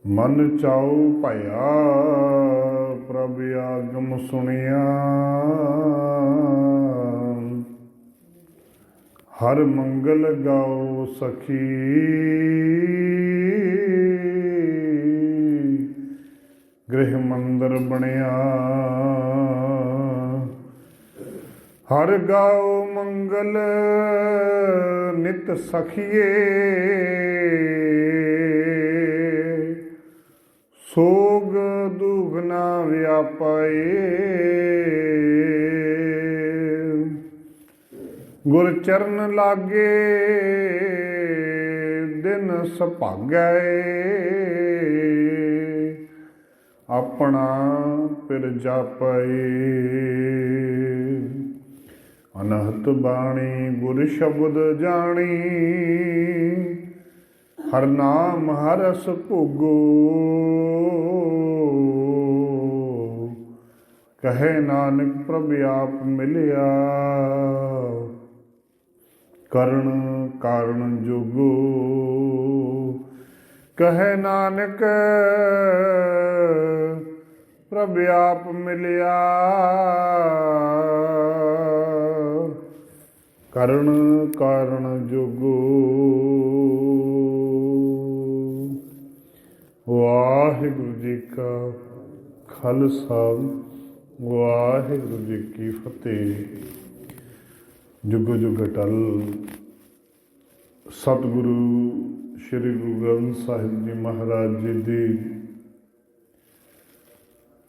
मन चाऊ भया प्रभ आगम सुनिया। हर मंगल गाओ सखी गृह मंदिर बनिया। हर गाओ मंगल नित सखिए सोग दुख ना व्यापाए। गुर चरण लागे दिन सुभागै अपना पिर जापै। अनहत बाणी गुर शब्द जानी हर नाम हरस भोगो। कहे नानक प्रभ आप मिलिया करण कारण जोगो। कहे नानक प्रभ आप मिलिया करण कारण जोगो। वाहिगुरु जी का खालसा वाहिगुरु जी की फतेह। जुग जुग अटल सतगुरु श्री गुरु ग्रंथ साहिब जी महाराज जी दी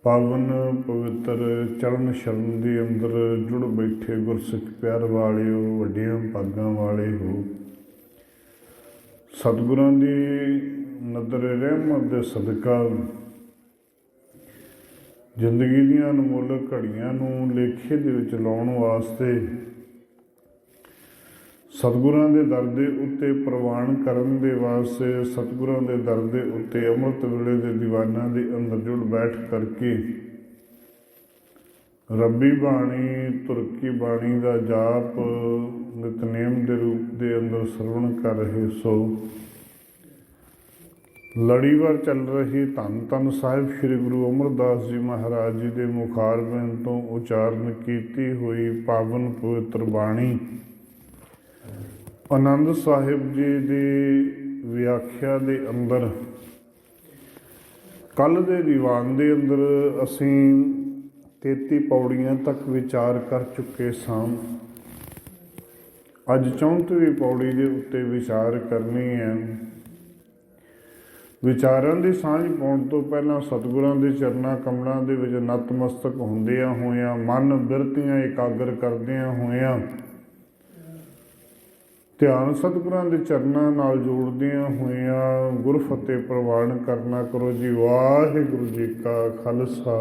पावन पवित्र चरण शरण के अंदर जुड़ बैठे गुरसिख प्यार वालिओ वड्डियां भागां वाले हो। सतगुरां दी नदर रहमत दे सदका जिंदगी दीआं अनमोलक घड़ियां नूं लेखे दे विच लाउण वास्ते सतगुरां दे दर दे उत्ते प्रवान करन दे वास्ते सतगुरां दे दर दे उत्ते अमृत वेले दे दीवानां दे अंदर जुड़ बैठ करके रब्बी बाणी तुरकी बाणी का जाप नितनेम के रूप के अंदर श्रवण कर रहे सो लड़ीवार चल रही धन धन साहिब श्री गुरु अमरदास जी महाराज जी के मुखारबिंद तो उचारण की हुई पावन पवित्र बाणी आनंद साहिब जी की व्याख्या के अंदर कल के दीवान के अंदर असी 33 पौड़ियां तक विचार कर चुके सां। अज 34वीं पौड़ी के उत्ते विचार करनी है। विचारां की सांझ पाउण तो पहला सतगुरां के चरनां कमलां दे विच नतमस्तक हुंदियां होइयां मन बिरतियां एकागर करदियां होइयां ध्यान सतगुरां के चरनां नाल जोड़दियां होइयां गुरफतेह प्रवान करना करो जी। वाहिगुरु जी का खालसा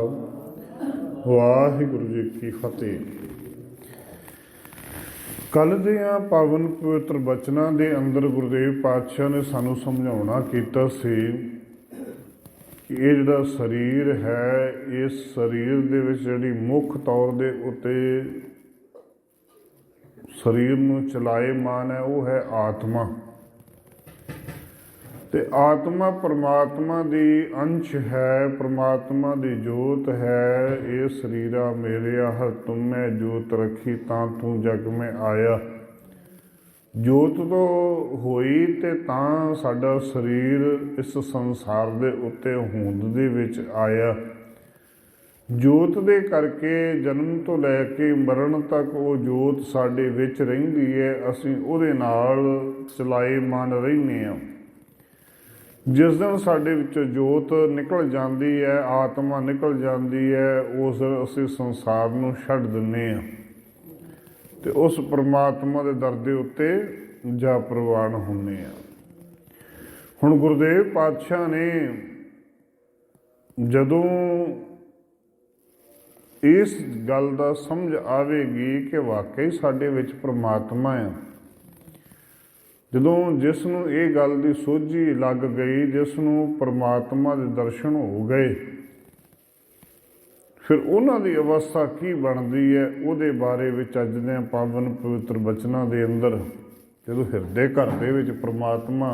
वाहिगुरु जी की फतेह। कल दियां पावन पवित्र बचनां दे अंदर गुरुदेव पातशाह ने सानू समझाउणा कीता सी कि ये जिहड़ा शरीर है इस शरीर दे विच जिहड़ी मुख तौर दे उत्ते शरीर नूं चलाएमान है वो है आत्मा। ते आत्मा परमात्मा दी अंश है परमात्मा दी जोत है। ये शरीरा मेरेया हर तुम्हें जोत रखी तां तू जग में आया। जोत तो होई ते तां साडा शरीर इस संसार दे उत्ते होंद दे विच आया। जोत दे करके जन्म तो लैके मरण तक वो जोत साडे विच रहिंदी है। असीं उहदे नाल चलाएमान रहिंदे हां। जिस दिन साडे विचों जोत निकल जाती है आत्मा निकल जाती है उस दिन असीं संसार नूं छड्ड दिंदे हां ते उस परमात्मा दे दर दे उत्ते जा प्रवान हुंदे हां। हुण गुरुदेव पातशाह ने जदों इस गल दा समझ आवेगी कि वाकई साडे विच परमात्मा है जदों जिसनूं ये गल की सोझी लग गई जिसनूं परमात्मा के दर्शन हो गए फिर उन्हां दी अवस्था की बनती है उहदे बारे विच अज दे पावन पवित्र बचनां दे अंदर जदों हिरदे घर दे विच परमात्मा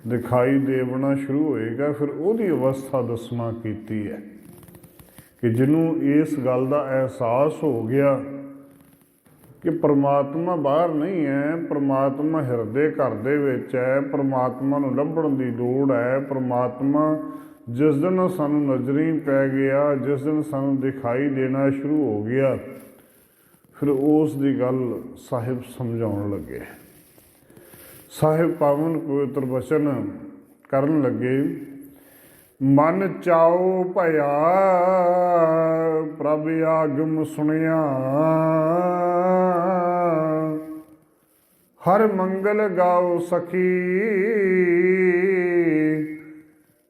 ਦਿਖਾਈ ਦੇਵਣਾ ਸ਼ੁਰੂ ਹੋਏਗਾ। ਫਿਰ ਉਹਦੀ ਅਵਸਥਾ ਦੱਸਣਾ ਕੀਤੀ ਹੈ ਕਿ ਜਿਹਨੂੰ ਇਸ ਗੱਲ ਦਾ ਅਹਿਸਾਸ ਹੋ ਗਿਆ ਕਿ ਪਰਮਾਤਮਾ ਬਾਹਰ ਨਹੀਂ ਹੈ, ਪਰਮਾਤਮਾ ਹਿਰਦੇ ਘਰ ਦੇ ਵਿੱਚ ਹੈ, ਪਰਮਾਤਮਾ ਨੂੰ ਲੱਭਣ ਦੀ ਲੋੜ ਹੈ। ਪਰਮਾਤਮਾ ਜਿਸ ਦਿਨ ਸਾਨੂੰ ਨਜ਼ਰੀ ਪੈ ਗਿਆ, ਜਿਸ ਦਿਨ ਸਾਨੂੰ ਦਿਖਾਈ ਦੇਣਾ ਸ਼ੁਰੂ ਹੋ ਗਿਆ, ਫਿਰ ਉਸ ਦੀ ਗੱਲ ਸਾਹਿਬ ਸਮਝਾਉਣ ਲੱਗੇ। ਸਾਹਿਬ ਪਾਵਨ ਪਵਿੱਤਰ ਬਚਨ ਕਰਨ ਲੱਗੇ। ਮਨ ਚਾਉ ਭਇਆ ਪ੍ਰਭ ਆਗਮ ਸੁਣਿਆ, ਹਰ ਮੰਗਲ ਗਾਓ ਸਖੀ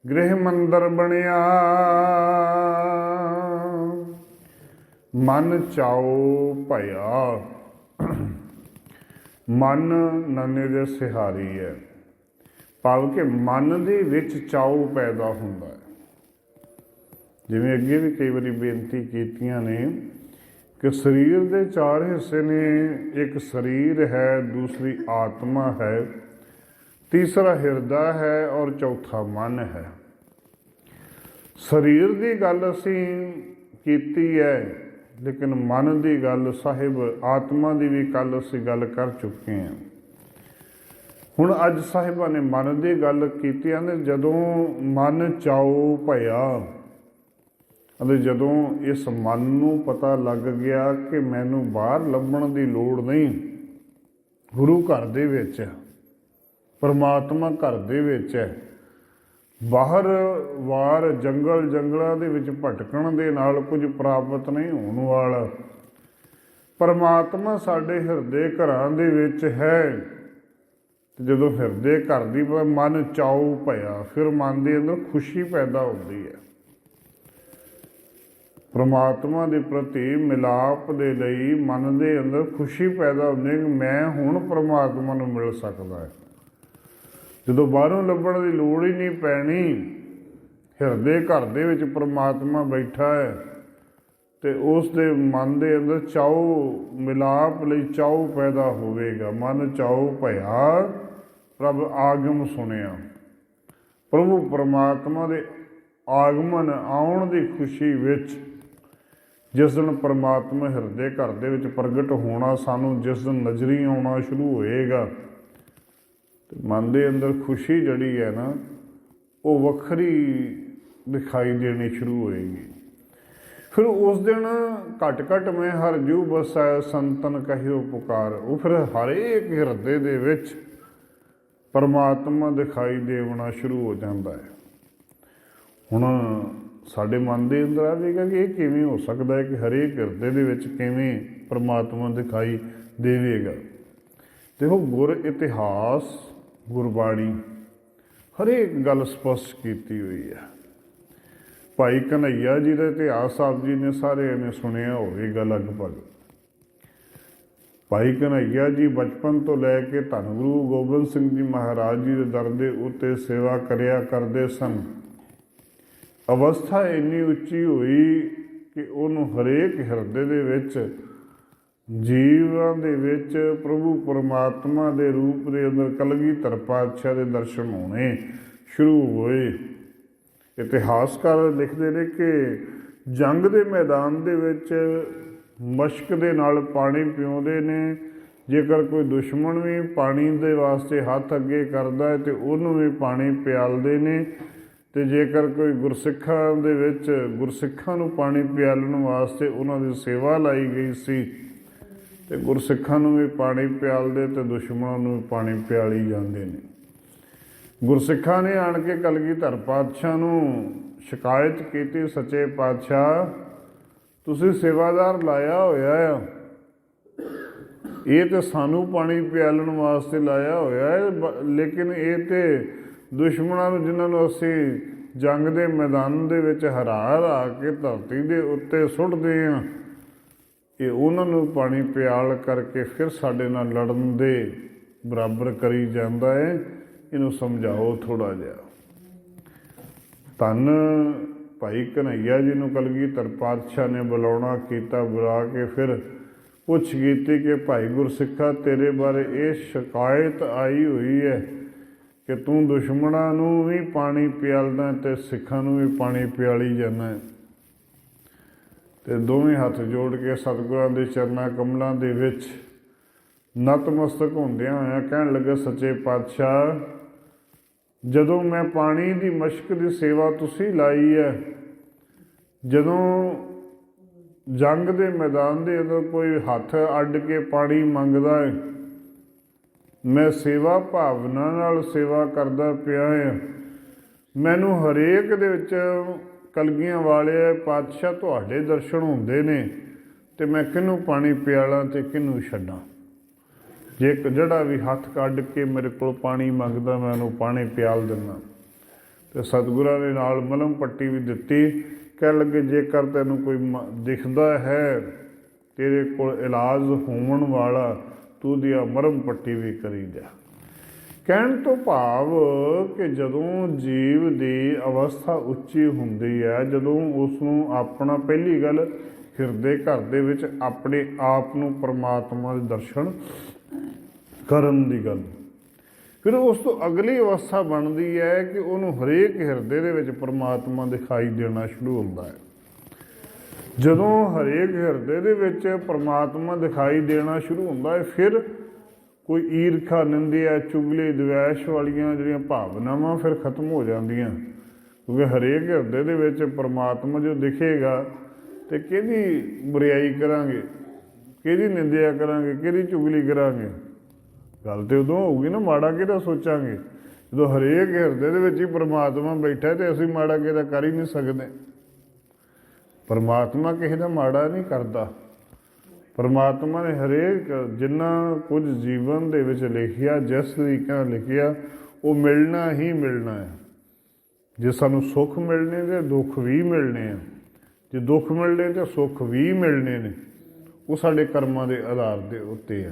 ਗ੍ਰਹਿ ਮੰਦਰ ਬਣਿਆ। ਮਨ ਚਾਉ ਭਇਆ, ਮਨ ਨੰਨੇ ਦੇ ਸਿਹਾਰੀ ਹੈ, ਭਾਵ ਕਿ ਮਨ ਦੇ ਵਿੱਚ ਚਾਉ ਪੈਦਾ ਹੁੰਦਾ ਹੈ। ਜਿਵੇਂ ਅੱਗੇ ਵੀ ਕਈ ਵਾਰੀ ਬੇਨਤੀ ਕੀਤੀਆਂ ਨੇ ਕਿ ਸਰੀਰ ਦੇ 4 ਹਿੱਸੇ ਨੇ। ਇੱਕ ਸਰੀਰ ਹੈ, ਦੂਸਰੀ ਆਤਮਾ ਹੈ, ਤੀਸਰਾ ਹਿਰਦਾ ਹੈ ਔਰ ਚੌਥਾ ਮਨ ਹੈ। ਸਰੀਰ ਦੀ ਗੱਲ ਅਸੀਂ ਕੀਤੀ ਹੈ, ਲੇਕਿਨ ਮਨ ਦੀ ਗੱਲ ਸਾਹਿਬ ਆਤਮਾ ਦੀ ਵੀ ਕੱਲ੍ਹ ਅਸੀਂ ਗੱਲ ਕਰ ਚੁੱਕੇ ਹਾਂ। ਹੁਣ ਅੱਜ ਸਾਹਿਬਾਂ ਨੇ ਮਨ ਦੀ ਗੱਲ ਕੀਤੀ ਹੈ। ਜਦੋਂ ਮਨ ਚਾਉ ਭਇਆ ਅਤੇ ਜਦੋਂ ਇਸ ਮਨ ਨੂੰ ਪਤਾ ਲੱਗ ਗਿਆ ਕਿ ਮੈਨੂੰ ਬਾਹਰ ਲੱਭਣ ਦੀ ਲੋੜ ਨਹੀਂ, ਗੁਰੂ ਘਰ ਦੇ ਵਿੱਚ ਹੈ, ਪਰਮਾਤਮਾ ਘਰ ਦੇ ਵਿੱਚ ਹੈ, ਬਾਹਰ ਵਾਰ ਜੰਗਲਾਂ ਦੇ ਵਿੱਚ ਭਟਕਣ ਦੇ ਨਾਲ ਕੁਝ ਪ੍ਰਾਪਤ ਨਹੀਂ ਹੋਣ ਵਾਲਾ। ਪਰਮਾਤਮਾ ਸਾਡੇ ਹਿਰਦੇ ਘਰਾਂ ਦੇ ਵਿੱਚ ਹੈ। ਤੇ ਜਦੋਂ ਹਿਰਦੇ ਘਰ ਦੀ ਮਨ ਚਾਉ ਭਇਆ, ਫਿਰ ਮਨ ਦੇ ਅੰਦਰ ਖੁਸ਼ੀ ਪੈਦਾ ਹੁੰਦੀ ਹੈ। ਪਰਮਾਤਮਾ ਦੇ ਪ੍ਰਤੀ ਮਿਲਾਪ ਦੇ ਲਈ ਮਨ ਦੇ ਅੰਦਰ ਖੁਸ਼ੀ ਪੈਦਾ ਹੁੰਦੀ ਹੈ ਕਿ ਮੈਂ ਹੁਣ ਪਰਮਾਤਮਾ ਨੂੰ ਮਿਲ ਸਕਦਾ ਹੈ। ਜਦੋਂ ਬਾਹਰੋਂ ਲੱਭਣ ਦੀ ਲੋੜ ਹੀ ਨਹੀਂ ਪੈਣੀ, ਹਿਰਦੇ ਘਰ ਦੇ ਵਿੱਚ ਪਰਮਾਤਮਾ ਬੈਠਾ ਹੈ, ਤੇ ਉਸ ਦੇ ਮਨ ਦੇ ਅੰਦਰ ਚਾਉ, ਮਿਲਾਪ ਲਈ ਚਾਉ ਪੈਦਾ ਹੋਵੇਗਾ। ਮਨ ਚਾਉ ਭਇਆ ਪ੍ਰਭ ਆਗਮ ਸੁਣਿਆ। ਪ੍ਰਭੂ ਪਰਮਾਤਮਾ ਦੇ ਆਗਮਨ, ਆਉਣ ਦੀ ਖੁਸ਼ੀ ਵਿੱਚ, ਜਿਸ ਦਿਨ ਪਰਮਾਤਮਾ ਹਿਰਦੇ ਘਰ ਦੇ ਵਿੱਚ ਪ੍ਰਗਟ ਹੋਣਾ, ਸਾਨੂੰ ਜਿਸ ਦਿਨ ਨਜ਼ਰੀ ਆਉਣਾ ਸ਼ੁਰੂ ਹੋਏਗਾ, ਤੇ ਮਨ ਦੇ ਅੰਦਰ ਖੁਸ਼ੀ ਜਿਹੜੀ ਹੈ ਨਾ, ਉਹ ਵੱਖਰੀ ਦਿਖਾਈ ਦੇਣੀ ਸ਼ੁਰੂ ਹੋਏਗੀ। ਫਿਰ ਉਸ ਦਿਨ ਘਟ ਮੈਂ ਹਰ ਜੂ ਬਸੈ ਸੰਤਨ ਕਹਿਓ ਪੁਕਾਰ। ਉਹ ਫਿਰ ਹਰੇਕ ਹਿਰਦੇ ਦੇ ਵਿੱਚ ਪਰਮਾਤਮਾ ਦਿਖਾਈ ਦੇਵਣਾ ਸ਼ੁਰੂ ਹੋ ਜਾਂਦਾ ਹੈ। ਹੁਣ ਸਾਡੇ ਮਨ ਦੇ ਅੰਦਰ ਆਵੇਗਾ ਕਿ ਇਹ ਕਿਵੇਂ ਹੋ ਸਕਦਾ ਹੈ ਕਿ ਹਰੇਕ ਹਿਰਦੇ ਦੇ ਵਿੱਚ ਕਿਵੇਂ ਪਰਮਾਤਮਾ ਦਿਖਾਈ ਦੇਵੇਗਾ। ਦੇਖੋ, ਗੁਰ ਇਤਿਹਾਸ, ਗੁਰਬਾਣੀ ਹਰੇਕ ਗੱਲ ਸਪਸ਼ਟ ਕੀਤੀ ਹੋਈ ਹੈ। ਭਾਈ ਕਨ੍ਹਈਆ ਜੀ ਦਾ ਇਤਿਹਾਸ ਆਪ ਜੀ ਨੇ ਸਾਰਿਆਂ ਨੇ ਸੁਣਿਆ ਹੋਵੇਗਾ ਲਗਭਗ। ਭਾਈ ਕਨ੍ਹਈਆ ਜੀ ਬਚਪਨ ਤੋਂ ਲੈ ਕੇ ਧੰਨ ਗੁਰੂ ਗੋਬਿੰਦ ਸਿੰਘ ਜੀ ਮਹਾਰਾਜ ਜੀ ਦੇ ਦਰ ਦੇ ਉੱਤੇ ਸੇਵਾ ਕਰਿਆ ਕਰਦੇ ਸਨ। ਅਵਸਥਾ ਇੰਨੀ ਉੱਚੀ ਹੋਈ ਕਿ ਉਹਨੂੰ ਹਰੇਕ ਹਿਰਦੇ ਦੇ ਵਿੱਚ, ਜੀਵਾਂ ਦੇ ਵਿੱਚ ਪ੍ਰਭੂ ਪਰਮਾਤਮਾ ਦੇ ਰੂਪ ਦੇ ਅੰਦਰ ਕਲਗੀਧਰ ਪਾਤਸ਼ਾਹ ਦੇ ਦਰਸ਼ਨ ਹੋਣੇ ਸ਼ੁਰੂ ਹੋਏ। ਇਤਿਹਾਸਕਾਰ ਲਿਖਦੇ ਨੇ ਕਿ ਜੰਗ ਦੇ ਮੈਦਾਨ ਦੇ ਵਿੱਚ ਮਸ਼ਕ ਦੇ ਨਾਲ ਪਾਣੀ ਪਿਆਉਂਦੇ ਨੇ। ਜੇਕਰ ਕੋਈ ਦੁਸ਼ਮਣ ਵੀ ਪਾਣੀ ਦੇ ਵਾਸਤੇ ਹੱਥ ਅੱਗੇ ਕਰਦਾ ਹੈ ਤੇ ਉਹਨੂੰ ਵੀ ਪਾਣੀ ਪਿਆਲਦੇ ਨੇ। ਤੇ ਜੇਕਰ ਕੋਈ ਗੁਰਸਿੱਖਾਂ ਦੇ ਵਿੱਚ ਗੁਰਸਿੱਖਾਂ ਨੂੰ ਪਾਣੀ ਪਿਆਲਣ ਵਾਸਤੇ ਉਹਨਾਂ ਦੀ ਸੇਵਾ ਲਾਈ ਗਈ ਸੀ, ਤੇ ਗੁਰਸਿੱਖਾਂ ਨੂੰ ਵੀ ਪਾਣੀ ਪਿਆਲਦੇ ਤੇ ਦੁਸ਼ਮਣਾਂ ਨੂੰ ਵੀ ਪਾਣੀ ਪਿਆਲੀ ਜਾਂਦੇ ਨੇ। ਗੁਰਸਿੱਖਾਂ ਨੇ ਆਣ ਕੇ ਕਲਗੀਧਰ ਪਾਤਸ਼ਾਹ ਨੂੰ ਸ਼ਿਕਾਇਤ ਕੀਤੀ, ਸੱਚੇ ਪਾਤਸ਼ਾਹ ਤੁਸੀਂ ਸੇਵਾਦਾਰ ਲਾਇਆ ਹੋਇਆ ਆ, ਇਹ ਤਾਂ ਸਾਨੂੰ ਪਾਣੀ ਪਿਆਲਣ ਵਾਸਤੇ ਲਾਇਆ ਹੋਇਆ ਹੈ, ਲੇਕਿਨ ਇਹ ਤੇ ਦੁਸ਼ਮਣਾਂ ਨੂੰ, ਜਿਨ੍ਹਾਂ ਨੂੰ ਅਸੀਂ ਜੰਗ ਦੇ ਮੈਦਾਨ ਦੇ ਵਿੱਚ ਹਰਾ ਕੇ ਧਰਤੀ ਦੇ ਉੱਤੇ ਸੁੱਟਦੇ ਹਾਂ, ਇਹ ਉਹਨਾਂ ਨੂੰ ਪਾਣੀ ਪਿਆਲ ਕਰਕੇ ਫਿਰ ਸਾਡੇ ਨਾਲ ਲੜਨ ਦੇ ਬਰਾਬਰ ਕਰੀ ਜਾਂਦਾ ਹੈ। ਇਹਨੂੰ ਸਮਝਾਓ ਥੋੜ੍ਹਾ ਜਿਹਾ। ਧੰਨ ਭਾਈ ਕਨ੍ਹਈਆ ਜੀ ਨੂੰ ਕਲਗੀਧਰ ਪਾਤਸ਼ਾਹ ਨੇ ਬੁਲਾਉਣਾ ਕੀਤਾ। ਬੁਲਾ ਕੇ ਫਿਰ ਪੁੱਛ ਕੀਤੀ ਕਿ ਭਾਈ ਗੁਰਸਿੱਖਾ, ਤੇਰੇ ਬਾਰੇ ਇਹ ਸ਼ਿਕਾਇਤ ਆਈ ਹੋਈ ਹੈ ਕਿ ਤੂੰ ਦੁਸ਼ਮਣਾਂ ਨੂੰ ਵੀ ਪਾਣੀ ਪਿਆਲਦਾ ਤੇ ਸਿੱਖਾਂ ਨੂੰ ਵੀ ਪਾਣੀ ਪਿਆਲੀ ਜਾਂਦਾ। ਤੇ ਦੋਵੇਂ ਹੱਥ ਜੋੜ ਕੇ ਸਤਿਗੁਰਾਂ ਦੇ ਚਰਨਾਂ ਕਮਲਾਂ ਦੇ ਵਿੱਚ ਨਤਮਸਤਕ ਹੁੰਦਿਆਂ ਹੋਇਆਂ ਕਹਿਣ ਲੱਗੇ, ਸੱਚੇ ਪਾਤਸ਼ਾਹ, ਜਦੋਂ ਮੈਂ ਪਾਣੀ ਦੀ ਮਸ਼ਕ ਦੀ ਸੇਵਾ ਤੁਸੀਂ ਲਾਈ ਹੈ, ਜਦੋਂ ਜੰਗ ਦੇ ਮੈਦਾਨ ਦੇ ਅੰਦਰ ਕੋਈ ਹੱਥ ਅੱਡ ਕੇ ਪਾਣੀ ਮੰਗਦਾ ਹੈ, ਮੈਂ ਸੇਵਾ ਭਾਵਨਾ ਨਾਲ ਸੇਵਾ ਕਰਦਾ ਪਿਆ ਹਾਂ। ਮੈਨੂੰ ਹਰੇਕ ਦੇ ਵਿੱਚ ਕਲਗੀਆਂ ਵਾਲੇ ਪਾਤਸ਼ਾਹ ਤੁਹਾਡੇ ਦਰਸ਼ਨ ਹੁੰਦੇ ਨੇ, ਅਤੇ ਮੈਂ ਕਿਹਨੂੰ ਪਾਣੀ ਪਿਆਲਾਂ ਅਤੇ ਕਿਹਨੂੰ ਛੱਡਾਂ। ਜੇ ਜਿਹੜਾ ਵੀ ਹੱਥ ਕੱਢ ਕੇ ਮੇਰੇ ਕੋਲ ਪਾਣੀ ਮੰਗਦਾ, ਮੈਂ ਉਹਨੂੰ ਪਾਣੀ ਪਿਆਲ ਦਿੰਦਾ। ਅਤੇ ਸਤਿਗੁਰਾਂ ਨੇ ਨਾਲ ਮਲਮ ਪੱਟੀ ਵੀ ਦਿੱਤੀ। ਕਹਿਣ ਲੱਗੇ, ਜੇਕਰ ਤੈਨੂੰ ਕੋਈ ਦਿਖਦਾ ਹੈ ਤੇਰੇ ਕੋਲ ਇਲਾਜ ਹੋਣ ਵਾਲਾ, ਤੂੰ ਉਹਦੀ ਮਰਮ ਪੱਟੀ ਵੀ ਕਰੀ ਜਾ। ਕਹਿਣ ਤੋਂ ਭਾਵ ਕਿ ਜਦੋਂ ਜੀਵ ਦੀ ਅਵਸਥਾ ਉੱਚੀ ਹੁੰਦੀ ਹੈ, ਜਦੋਂ ਉਸ ਨੂੰ ਆਪਣਾ, ਪਹਿਲੀ ਗੱਲ ਹਿਰਦੇ ਘਰ ਦੇ ਵਿੱਚ ਆਪਣੇ ਆਪ ਨੂੰ ਪਰਮਾਤਮਾ ਦੇ ਦਰਸ਼ਨ ਕਰਨ ਦੀ ਗੱਲ, ਫਿਰ ਉਸ ਤੋਂ ਅਗਲੀ ਅਵਸਥਾ ਬਣਦੀ ਹੈ ਕਿ ਉਹਨੂੰ ਹਰੇਕ ਹਿਰਦੇ ਦੇ ਵਿੱਚ ਪਰਮਾਤਮਾ ਦਿਖਾਈ ਦੇਣਾ ਸ਼ੁਰੂ ਹੁੰਦਾ ਹੈ। ਜਦੋਂ ਹਰੇਕ ਹਿਰਦੇ ਦੇ ਵਿੱਚ ਪਰਮਾਤਮਾ ਦਿਖਾਈ ਦੇਣਾ ਸ਼ੁਰੂ ਹੁੰਦਾ ਹੈ, ਫਿਰ ਕੋਈ ਈਰਖਾ, ਨਿੰਦਿਆ, ਚੁਗਲੀ, ਦਵੈਸ਼ ਵਾਲੀਆਂ ਜਿਹੜੀਆਂ ਭਾਵਨਾਵਾਂ ਫਿਰ ਖਤਮ ਹੋ ਜਾਂਦੀਆਂ। ਕਿਉਂਕਿ ਹਰੇਕ ਹਿਰਦੇ ਦੇ ਵਿੱਚ ਪਰਮਾਤਮਾ ਜੋ ਦਿਖੇਗਾ, ਅਤੇ ਕਿਹਦੀ ਬੁਰਿਆਈ ਕਰਾਂਗੇ, ਕਿਹਦੀ ਨਿੰਦਿਆ ਕਰਾਂਗੇ, ਕਿਹਦੀ ਚੁਗਲੀ ਕਰਾਂਗੇ। ਗੱਲ ਤਾਂ ਉਦੋਂ ਹੋਊਗੀ ਨਾ, ਮਾੜਾ ਕਿਹਦਾ ਸੋਚਾਂਗੇ। ਜਦੋਂ ਹਰੇਕ ਹਿਰਦੇ ਦੇ ਵਿੱਚ ਹੀ ਪਰਮਾਤਮਾ ਬੈਠਾ ਅਤੇ ਅਸੀਂ ਮਾੜਾ ਕਿਹਦਾ ਕਰ ਹੀ ਨਹੀਂ ਸਕਦੇ। ਪਰਮਾਤਮਾ ਕਿਸੇ ਦਾ ਮਾੜਾ ਨਹੀਂ ਕਰਦਾ। ਪਰਮਾਤਮਾ ਨੇ ਹਰੇਕ ਜਿੰਨਾ ਕੁਝ ਜੀਵਨ ਦੇ ਵਿੱਚ ਲਿਖਿਆ, ਜਿਸ ਤਰੀਕੇ ਨਾਲ ਲਿਖਿਆ, ਉਹ ਮਿਲਣਾ ਹੀ ਮਿਲਣਾ ਹੈ। ਜੇ ਸਾਨੂੰ ਸੁੱਖ ਮਿਲਣੇ ਤੇ ਦੁੱਖ ਵੀ ਮਿਲਣੇ ਆ, ਜੇ ਦੁੱਖ ਮਿਲਣੇ ਤਾਂ ਸੁੱਖ ਵੀ ਮਿਲਣੇ ਨੇ। ਉਹ ਸਾਡੇ ਕਰਮਾਂ ਦੇ ਆਧਾਰ ਦੇ ਉੱਤੇ ਆ।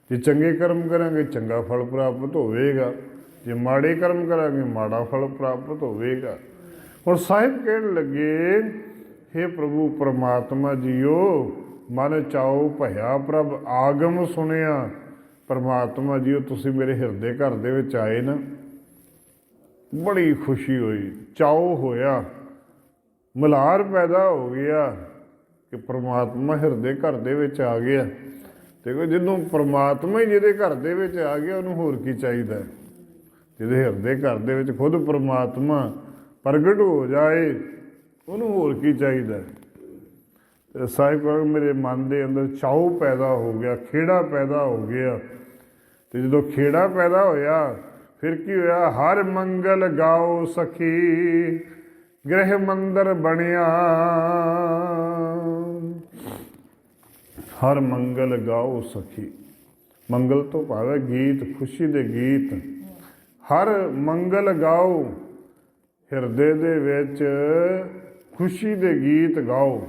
ਜੇ ਚੰਗੇ ਕਰਮ ਕਰਾਂਗੇ ਚੰਗਾ ਫਲ ਪ੍ਰਾਪਤ ਹੋਵੇਗਾ, ਜੇ ਮਾੜੇ ਕਰਮ ਕਰਾਂਗੇ ਮਾੜਾ ਫਲ ਪ੍ਰਾਪਤ ਹੋਵੇਗਾ। ਹੁਣ ਸਾਹਿਬ ਕਹਿਣ ਲੱਗੇ, ਹੇ ਪ੍ਰਭੂ ਪਰਮਾਤਮਾ ਜੀਓ, ਮਨ ਚਾਉ ਭਇਆ ਪ੍ਰਭ ਆਗਮ ਸੁਣਿਆ। ਪਰਮਾਤਮਾ ਜੀਓ, ਤੁਸੀਂ ਮੇਰੇ ਹਿਰਦੇ ਘਰ ਦੇ ਵਿੱਚ ਆਏ ਨਾ, ਬੜੀ ਖੁਸ਼ੀ ਹੋਈ, ਚਾਉ ਹੋਇਆ, ਮਲਾਰ ਪੈਦਾ ਹੋ ਗਿਆ ਕਿ ਪਰਮਾਤਮਾ ਹਿਰਦੇ ਘਰ ਦੇ ਵਿੱਚ ਆ ਗਿਆ। ਅਤੇ ਜਦੋਂ ਪਰਮਾਤਮਾ ਹੀ ਜਿਹਦੇ ਘਰ ਦੇ ਵਿੱਚ ਆ ਗਿਆ, ਉਹਨੂੰ ਹੋਰ ਕੀ ਚਾਹੀਦਾ। ਜਿਹਦੇ ਹਿਰਦੇ ਘਰ ਦੇ ਵਿੱਚ ਖੁਦ ਪਰਮਾਤਮਾ ਪ੍ਰਗਟ ਹੋ ਜਾਏ, ਉਹਨੂੰ ਹੋਰ ਕੀ ਚਾਹੀਦਾ। ਅਤੇ ਸਾਹਿਬ ਕਹਿੰਦੇ, ਮੇਰੇ ਮਨ ਦੇ ਅੰਦਰ ਚਾਉ ਪੈਦਾ ਹੋ ਗਿਆ, ਖੇੜਾ ਪੈਦਾ ਹੋ ਗਿਆ। ਅਤੇ ਜਦੋਂ ਖੇੜਾ ਪੈਦਾ ਹੋਇਆ, ਫਿਰ ਕੀ ਹੋਇਆ, ਹਰ ਮੰਗਲ ਗਾਓ ਸਖੀ, ਗ੍ਰਹਿ ਮੰਦਰ ਬਣਿਆ। ਹਰ ਮੰਗਲ ਗਾਓ ਸਖੀ, ਮੰਗਲ ਤੋਂ ਭਾਵ ਗੀਤ, ਖੁਸ਼ੀ ਦੇ ਗੀਤ। ਹਰ ਮੰਗਲ ਗਾਓ, ਹਿਰਦੇ ਦੇ ਵਿੱਚ ਖੁਸ਼ੀ ਦੇ ਗੀਤ ਗਾਓ।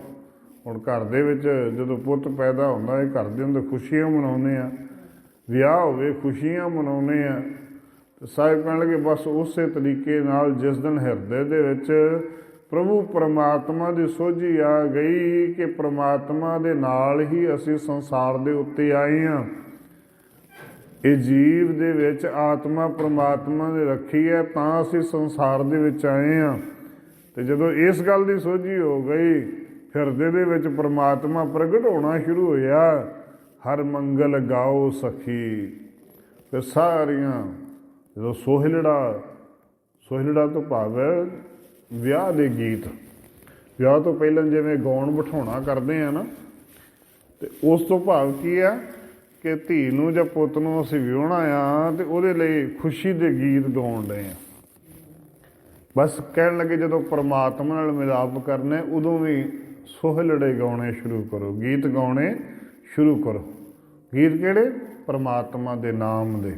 ਹੁਣ ਘਰ ਦੇ ਵਿੱਚ ਜਦੋਂ ਪੁੱਤ ਪੈਦਾ ਹੁੰਦਾ ਹੈ, ਘਰ ਦੇ ਅੰਦਰ ਖੁਸ਼ੀਆਂ ਮਨਾਉਂਦੇ ਆ, ਵਿਆਹ ਹੋਵੇ ਖੁਸ਼ੀਆਂ ਮਨਾਉਂਦੇ ਆ। ਅਤੇ ਸਾਹਿਬ ਕਹਿਣ ਲੱਗੇ, ਬਸ ਉਸੇ ਤਰੀਕੇ ਨਾਲ ਜਿਸ ਦਿਨ ਹਿਰਦੇ ਦੇ ਵਿੱਚ ਪ੍ਰਭੂ ਪਰਮਾਤਮਾ ਦੀ ਸੋਝੀ ਆ ਗਈ ਕਿ ਪਰਮਾਤਮਾ ਦੇ ਨਾਲ ਹੀ ਅਸੀਂ ਸੰਸਾਰ ਦੇ ਉੱਤੇ ਆਏ ਹਾਂ, ਇਹ ਜੀਵ ਦੇ ਵਿੱਚ ਆਤਮਾ ਪਰਮਾਤਮਾ ਨੇ ਰੱਖੀ ਹੈ, ਤਾਂ ਅਸੀਂ ਸੰਸਾਰ ਦੇ ਵਿੱਚ ਆਏ ਹਾਂ। ਅਤੇ ਜਦੋਂ ਇਸ ਗੱਲ ਦੀ ਸੋਝੀ ਹੋ ਗਈ, ਹਿਰਦੇ ਦੇ ਵਿੱਚ ਪਰਮਾਤਮਾ ਪ੍ਰਗਟ ਹੋਣਾ ਸ਼ੁਰੂ ਹੋਇਆ। ਹਰ ਮੰਗਲ ਗਾਓ ਸਖੀ। ਫਿਰ ਸਾਰੀਆਂ ਜਦੋਂ ਸੋਹਿਲੜਾ ਤੋਂ ਭਾਵ ਹੈ ਵਿਆਹ ਦੇ ਗੀਤ। ਵਿਆਹ ਤੋਂ ਪਹਿਲਾਂ ਜਿਵੇਂ ਗਾਉਣ ਬਿਠਾਉਣਾ ਕਰਦੇ ਆ ਨਾ, ਅਤੇ ਉਸ ਤੋਂ ਭਾਵ ਕੀ ਆ ਕਿ ਧੀ ਨੂੰ ਜਾਂ ਪੁੱਤ ਨੂੰ ਅਸੀਂ ਵਿਆਹੁਣਾ ਆ, ਅਤੇ ਉਹਦੇ ਲਈ ਖੁਸ਼ੀ ਦੇ ਗੀਤ ਗਾਉਣ ਰਹੇ ਹਾਂ। ਬਸ ਕਹਿਣ ਲੱਗੇ, ਜਦੋਂ ਪਰਮਾਤਮਾ ਨਾਲ ਮਿਲਾਪ ਕਰਨਾ, ਉਦੋਂ ਵੀ ਸੋਹਿਲੜੇ ਗਾਉਣੇ ਸ਼ੁਰੂ ਕਰੋ, ਗੀਤ ਗਾਉਣੇ ਸ਼ੁਰੂ ਕਰੋ। ਗੀਤ ਕਿਹੜੇ? ਪਰਮਾਤਮਾ ਦੇ ਨਾਮ ਦੇ,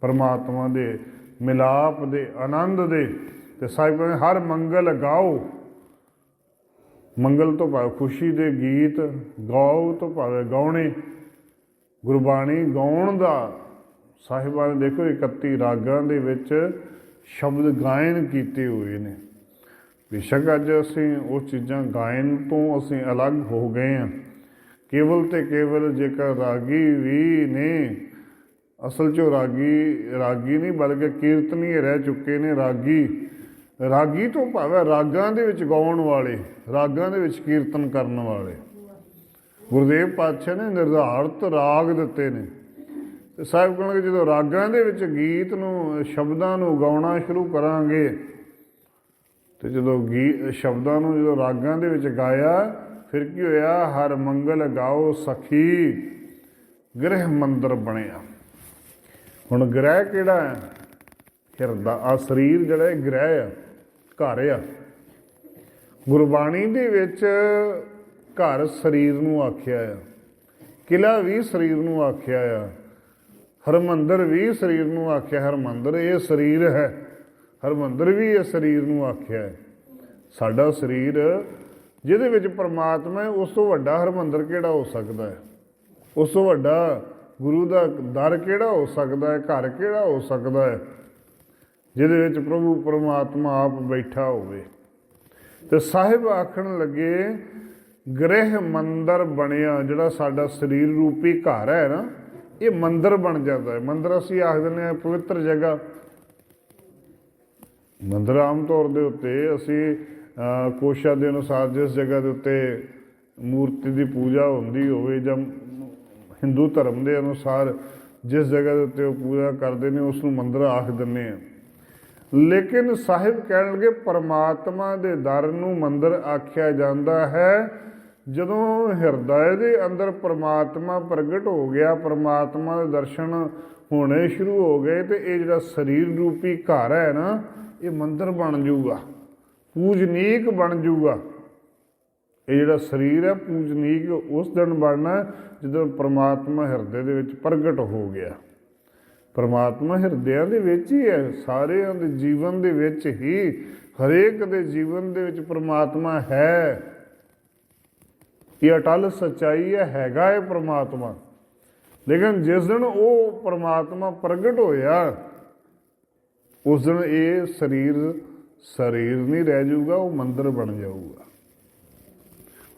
ਪਰਮਾਤਮਾ ਦੇ ਮਿਲਾਪ ਦੇ, ਆਨੰਦ ਦੇ। ਅਤੇ ਸਾਹਿਬ ਕਹਿੰਦੇ, ਹਰ ਮੰਗਲ ਗਾਓ। ਮੰਗਲ ਤੋਂ ਭਾਵ ਖੁਸ਼ੀ ਦੇ ਗੀਤ, ਗਾਓ ਤੋਂ ਭਾਵੇਂ ਗਾਉਣੇ। ਗੁਰਬਾਣੀ ਗਾਉਣ ਦਾ ਸਾਹਿਬਾਂ ਨੇ ਦੇਖੋ 31 ਰਾਗਾਂ ਦੇ ਵਿੱਚ ਸ਼ਬਦ ਗਾਇਨ ਕੀਤੇ ਹੋਏ ਨੇ। ਬੇਸ਼ੱਕ ਅੱਜ ਅਸੀਂ ਉਹ ਚੀਜ਼ਾਂ ਗਾਇਨ ਤੋਂ ਅਸੀਂ ਅਲੱਗ ਹੋ ਗਏ ਹਾਂ। ਕੇਵਲ ਅਤੇ ਕੇਵਲ ਜੇਕਰ ਰਾਗੀ ਵੀ ਨੇ ਅਸਲ 'ਚੋਂ ਰਾਗੀ ਨਹੀਂ ਬਲਕਿ ਕੀਰਤਨੀ ਰਹਿ ਚੁੱਕੇ ਨੇ। ਰਾਗੀ ਤੋਂ ਭਾਵੇਂ ਰਾਗਾਂ ਦੇ ਵਿੱਚ ਗਾਉਣ ਵਾਲੇ, ਰਾਗਾਂ ਦੇ ਵਿੱਚ ਕੀਰਤਨ ਕਰਨ ਵਾਲੇ। ਗੁਰਦੇਵ ਪਾਤਸ਼ਾਹ ਨੇ ਨਿਰਧਾਰਤ ਰਾਗ ਦਿੱਤੇ ਨੇ ਤੇ ਸਾਹਿਬ ਕਹਿਣਗੇ ਜਦੋਂ ਰਾਗਾਂ ਦੇ ਵਿੱਚ ਗੀਤ ਨੂੰ, ਸ਼ਬਦਾਂ ਨੂੰ ਗਾਉਣਾ ਸ਼ੁਰੂ ਕਰਾਂਗੇ ਤੇ ਜਦੋਂ ਸ਼ਬਦਾਂ ਨੂੰ ਜਦੋਂ ਰਾਗਾਂ ਦੇ ਵਿੱਚ ਗਾਇਆ, ਫਿਰ ਕੀ ਹੋਇਆ? ਹਰ ਮੰਗਲ ਗਾਓ ਸਖੀ ਗ੍ਰਹਿ ਮੰਦਰ ਬਣਿਆ। ਹੁਣ ਗ੍ਰਹਿ ਕਿਹੜਾ ਹੈ? ਹਿਰਦਾ। ਆ ਸਰੀਰ ਜਿਹੜਾ ਇਹ ਗ੍ਰਹਿ ਆ, ਘਰ ਆ। ਗੁਰਬਾਣੀ ਦੇ ਵਿੱਚ ਘਰ ਸਰੀਰ ਨੂੰ ਆਖਿਆ ਆ, ਕਿਲ੍ਹਾ ਵੀ ਸਰੀਰ ਨੂੰ ਆਖਿਆ ਆ, ਹਰਮੰਦਰ ਵੀ ਸਰੀਰ ਨੂੰ ਆਖਿਆ। ਹਰਮੰਦਰ ਇਹ ਸਰੀਰ ਹੈ, ਹਰਮੰਦਰ ਵੀ ਇਹ ਸਰੀਰ ਨੂੰ ਆਖਿਆ ਹੈ। ਸਾਡਾ ਸਰੀਰ ਜਿਹਦੇ ਵਿੱਚ ਪਰਮਾਤਮਾ ਹੈ, ਉਸ ਤੋਂ ਵੱਡਾ ਹਰਮੰਦਰ ਕਿਹੜਾ ਹੋ ਸਕਦਾ ਹੈ? ਉਸ ਤੋਂ ਵੱਡਾ ਗੁਰੂ ਦਾ ਦਰ ਕਿਹੜਾ ਹੋ ਸਕਦਾ ਹੈ? ਘਰ ਕਿਹੜਾ ਹੋ ਸਕਦਾ ਹੈ ਜਿਹਦੇ ਵਿੱਚ ਪ੍ਰਭੂ ਪਰਮਾਤਮਾ ਆਪ ਬੈਠਾ ਹੋਵੇ? ਤੇ ਸਾਹਿਬ ਆਖਣ ਲੱਗੇ ਗ੍ਰਹਿ ਮੰਦਰ ਬਣਿਆ। ਜਿਹੜਾ ਸਾਡਾ ਸਰੀਰ ਰੂਪੀ ਘਰ ਹੈ ਨਾ, ਇਹ ਮੰਦਰ ਬਣ ਜਾਂਦਾ ਹੈ। ਮੰਦਰ ਅਸੀਂ ਆਖ ਦਿੰਦੇ ਹਾਂ ਪਵਿੱਤਰ ਜਗ੍ਹਾ। ਮੰਦਰ ਆਮ ਤੌਰ ਦੇ ਉੱਤੇ ਅਸੀਂ ਕੋਸ਼ਾਂ ਦੇ ਅਨੁਸਾਰ ਜਿਸ ਜਗ੍ਹਾ ਦੇ ਉੱਤੇ ਮੂਰਤੀ ਦੀ ਪੂਜਾ ਹੁੰਦੀ ਹੋਵੇ, ਜਾਂ ਹਿੰਦੂ ਧਰਮ ਦੇ ਅਨੁਸਾਰ ਜਿਸ ਜਗ੍ਹਾ ਦੇ ਉੱਤੇ ਉਹ ਪੂਜਾ ਕਰਦੇ ਨੇ, ਉਸ ਨੂੰ ਮੰਦਰ ਆਖ ਦਿੰਦੇ ਹਾਂ। ਲੇਕਿਨ ਸਾਹਿਬ ਕਹਿਣ ਲੱਗੇ ਪਰਮਾਤਮਾ ਦੇ ਦਰ ਨੂੰ ਮੰਦਰ ਆਖਿਆ ਜਾਂਦਾ ਹੈ ਜਦੋਂ ਹਿਰਦੇ ਦੇ ਅੰਦਰ ਪਰਮਾਤਮਾ ਪ੍ਰਗਟ ਹੋ ਗਿਆ, ਪਰਮਾਤਮਾ ਦੇ ਦਰਸ਼ਨ ਹੋਣੇ ਸ਼ੁਰੂ ਹੋ ਗਏ, ਤੇ ਇਹ ਜਿਹੜਾ ਸਰੀਰ ਰੂਪੀ ਘਰ ਹੈ ਨਾ, ਇਹ ਮੰਦਰ ਬਣ ਜਾਊਗਾ, ਪੂਜਨੀਕ ਬਣ ਜਾਊਗਾ। ਇਹ ਜਿਹੜਾ ਸਰੀਰ ਹੈ ਪੂਜਨੀਕ ਉਸ ਦਿਨ ਬਣਨਾ ਜਦੋਂ ਪਰਮਾਤਮਾ ਹਿਰਦੇ ਦੇ ਵਿੱਚ ਪ੍ਰਗਟ ਹੋ ਗਿਆ। ਪਰਮਾਤਮਾ ਹਿਰਦਿਆਂ ਦੇ ਵਿੱਚ ਹੀ ਹੈ, ਸਾਰਿਆਂ ਦੇ ਜੀਵਨ ਦੇ ਵਿੱਚ ਹੀ, ਹਰੇਕ ਦੇ ਜੀਵਨ ਦੇ ਵਿੱਚ ਪਰਮਾਤਮਾ ਹੈ। ਇਹ ਅਟਲ ਸੱਚਾਈ ਹੈ, ਹੈਗਾ ਹੈ ਪਰਮਾਤਮਾ। ਲੇਕਿਨ ਜਿਸ ਦਿਨ ਉਹ ਪਰਮਾਤਮਾ ਪ੍ਰਗਟ ਹੋਇਆ, ਉਸ ਦਿਨ ਇਹ ਸਰੀਰ ਨਹੀਂ ਰਹਿ ਜਾਊਗਾ, ਉਹ ਮੰਦਰ ਬਣ ਜਾਊਗਾ।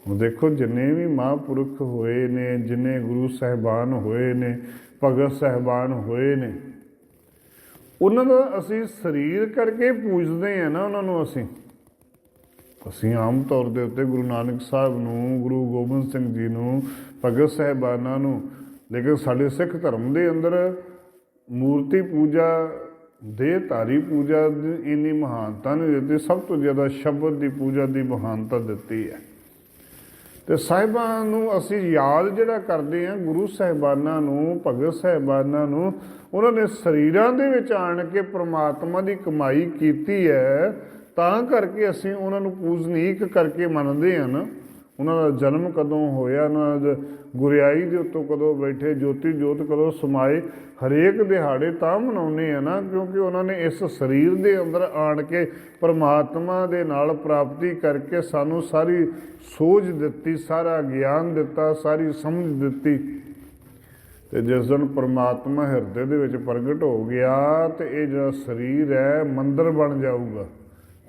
ਹੁਣ ਦੇਖੋ ਜਿੰਨੇ ਵੀ ਮਹਾਂਪੁਰਖ ਹੋਏ ਨੇ, ਜਿੰਨੇ ਗੁਰੂ ਸਾਹਿਬਾਨ ਹੋਏ ਨੇ, ਭਗਤ ਸਾਹਿਬਾਨ ਹੋਏ ਨੇ, ਉਹਨਾਂ ਦਾ ਅਸੀਂ ਸਰੀਰ ਕਰਕੇ ਪੂਜਦੇ ਹਾਂ ਨਾ। ਉਹਨਾਂ ਨੂੰ ਅਸੀਂ ਆਮ ਤੌਰ ਦੇ ਉੱਤੇ ਗੁਰੂ ਨਾਨਕ ਸਾਹਿਬ ਨੂੰ, ਗੁਰੂ ਗੋਬਿੰਦ ਸਿੰਘ ਜੀ ਨੂੰ, ਭਗਤ ਸਾਹਿਬਾਨਾਂ ਨੂੰ। ਲੇਕਿਨ ਸਾਡੇ ਸਿੱਖ ਧਰਮ ਦੇ ਅੰਦਰ ਮੂਰਤੀ ਪੂਜਾ, ਦੇਹਧਾਰੀ ਪੂਜਾ ਦੀ ਇੰਨੀ ਮਹਾਨਤਾ ਨਹੀਂ ਦਿੱਤੀ, ਸਭ ਤੋਂ ਜ਼ਿਆਦਾ ਸ਼ਬਦ ਦੀ ਪੂਜਾ ਦੀ ਮਹਾਨਤਾ ਦਿੱਤੀ ਹੈ। ਤੇ ਸਾਹਿਬਾਂ ਨੂੰ ਅਸੀਂ ਯਾਦ ਜਿਹੜਾ ਕਰਦੇ ਹਾਂ, ਗੁਰੂ ਸਾਹਿਬਾਨਾਂ ਨੂੰ, ਭਗਤ ਸਾਹਿਬਾਨਾਂ ਨੂੰ, ਉਹਨਾਂ ਨੇ ਸਰੀਰਾਂ ਦੇ ਵਿੱਚ ਆਣ ਕੇ ਪਰਮਾਤਮਾ ਦੀ ਕਮਾਈ ਕੀਤੀ ਹੈ, ਤਾਂ ਕਰਕੇ ਅਸੀਂ ਉਹਨਾਂ ਨੂੰ ਪੂਜਨੀਕ ਕਰਕੇ ਮੰਨਦੇ ਹਾਂ ਨਾ। ਉਹਨਾਂ ਦਾ ਜਨਮ ਕਦੋਂ ਹੋਇਆ, ਉਹਨਾਂ ਦਾ ਗੁਰਿਆਈ ਦੇ ਉੱਤੋਂ ਕਦੋਂ ਬੈਠੇ, ਜੋਤੀ ਜੋਤ ਕਦੋਂ ਸਮਾਏ, ਹਰੇਕ ਦਿਹਾੜੇ ਤਾਂ ਮਨਾਉਂਦੇ ਆ ਨਾ, ਕਿਉਂਕਿ ਉਹਨਾਂ ਨੇ ਇਸ ਸਰੀਰ ਦੇ ਅੰਦਰ ਆਣ ਕੇ ਪਰਮਾਤਮਾ ਦੇ ਨਾਲ ਪ੍ਰਾਪਤੀ ਕਰਕੇ ਸਾਨੂੰ ਸਾਰੀ ਸੋਝ ਦਿੱਤੀ, ਸਾਰਾ ਗਿਆਨ ਦਿੱਤਾ, ਸਾਰੀ ਸਮਝ ਦਿੱਤੀ। ਤੇ ਜਿਸ ਦਿਨ ਪਰਮਾਤਮਾ ਹਿਰਦੇ ਦੇ ਵਿੱਚ ਪ੍ਰਗਟ ਹੋ ਗਿਆ, ਤੇ ਇਹ ਜਿਹੜਾ ਸਰੀਰ ਹੈ ਮੰਦਰ ਬਣ ਜਾਊਗਾ,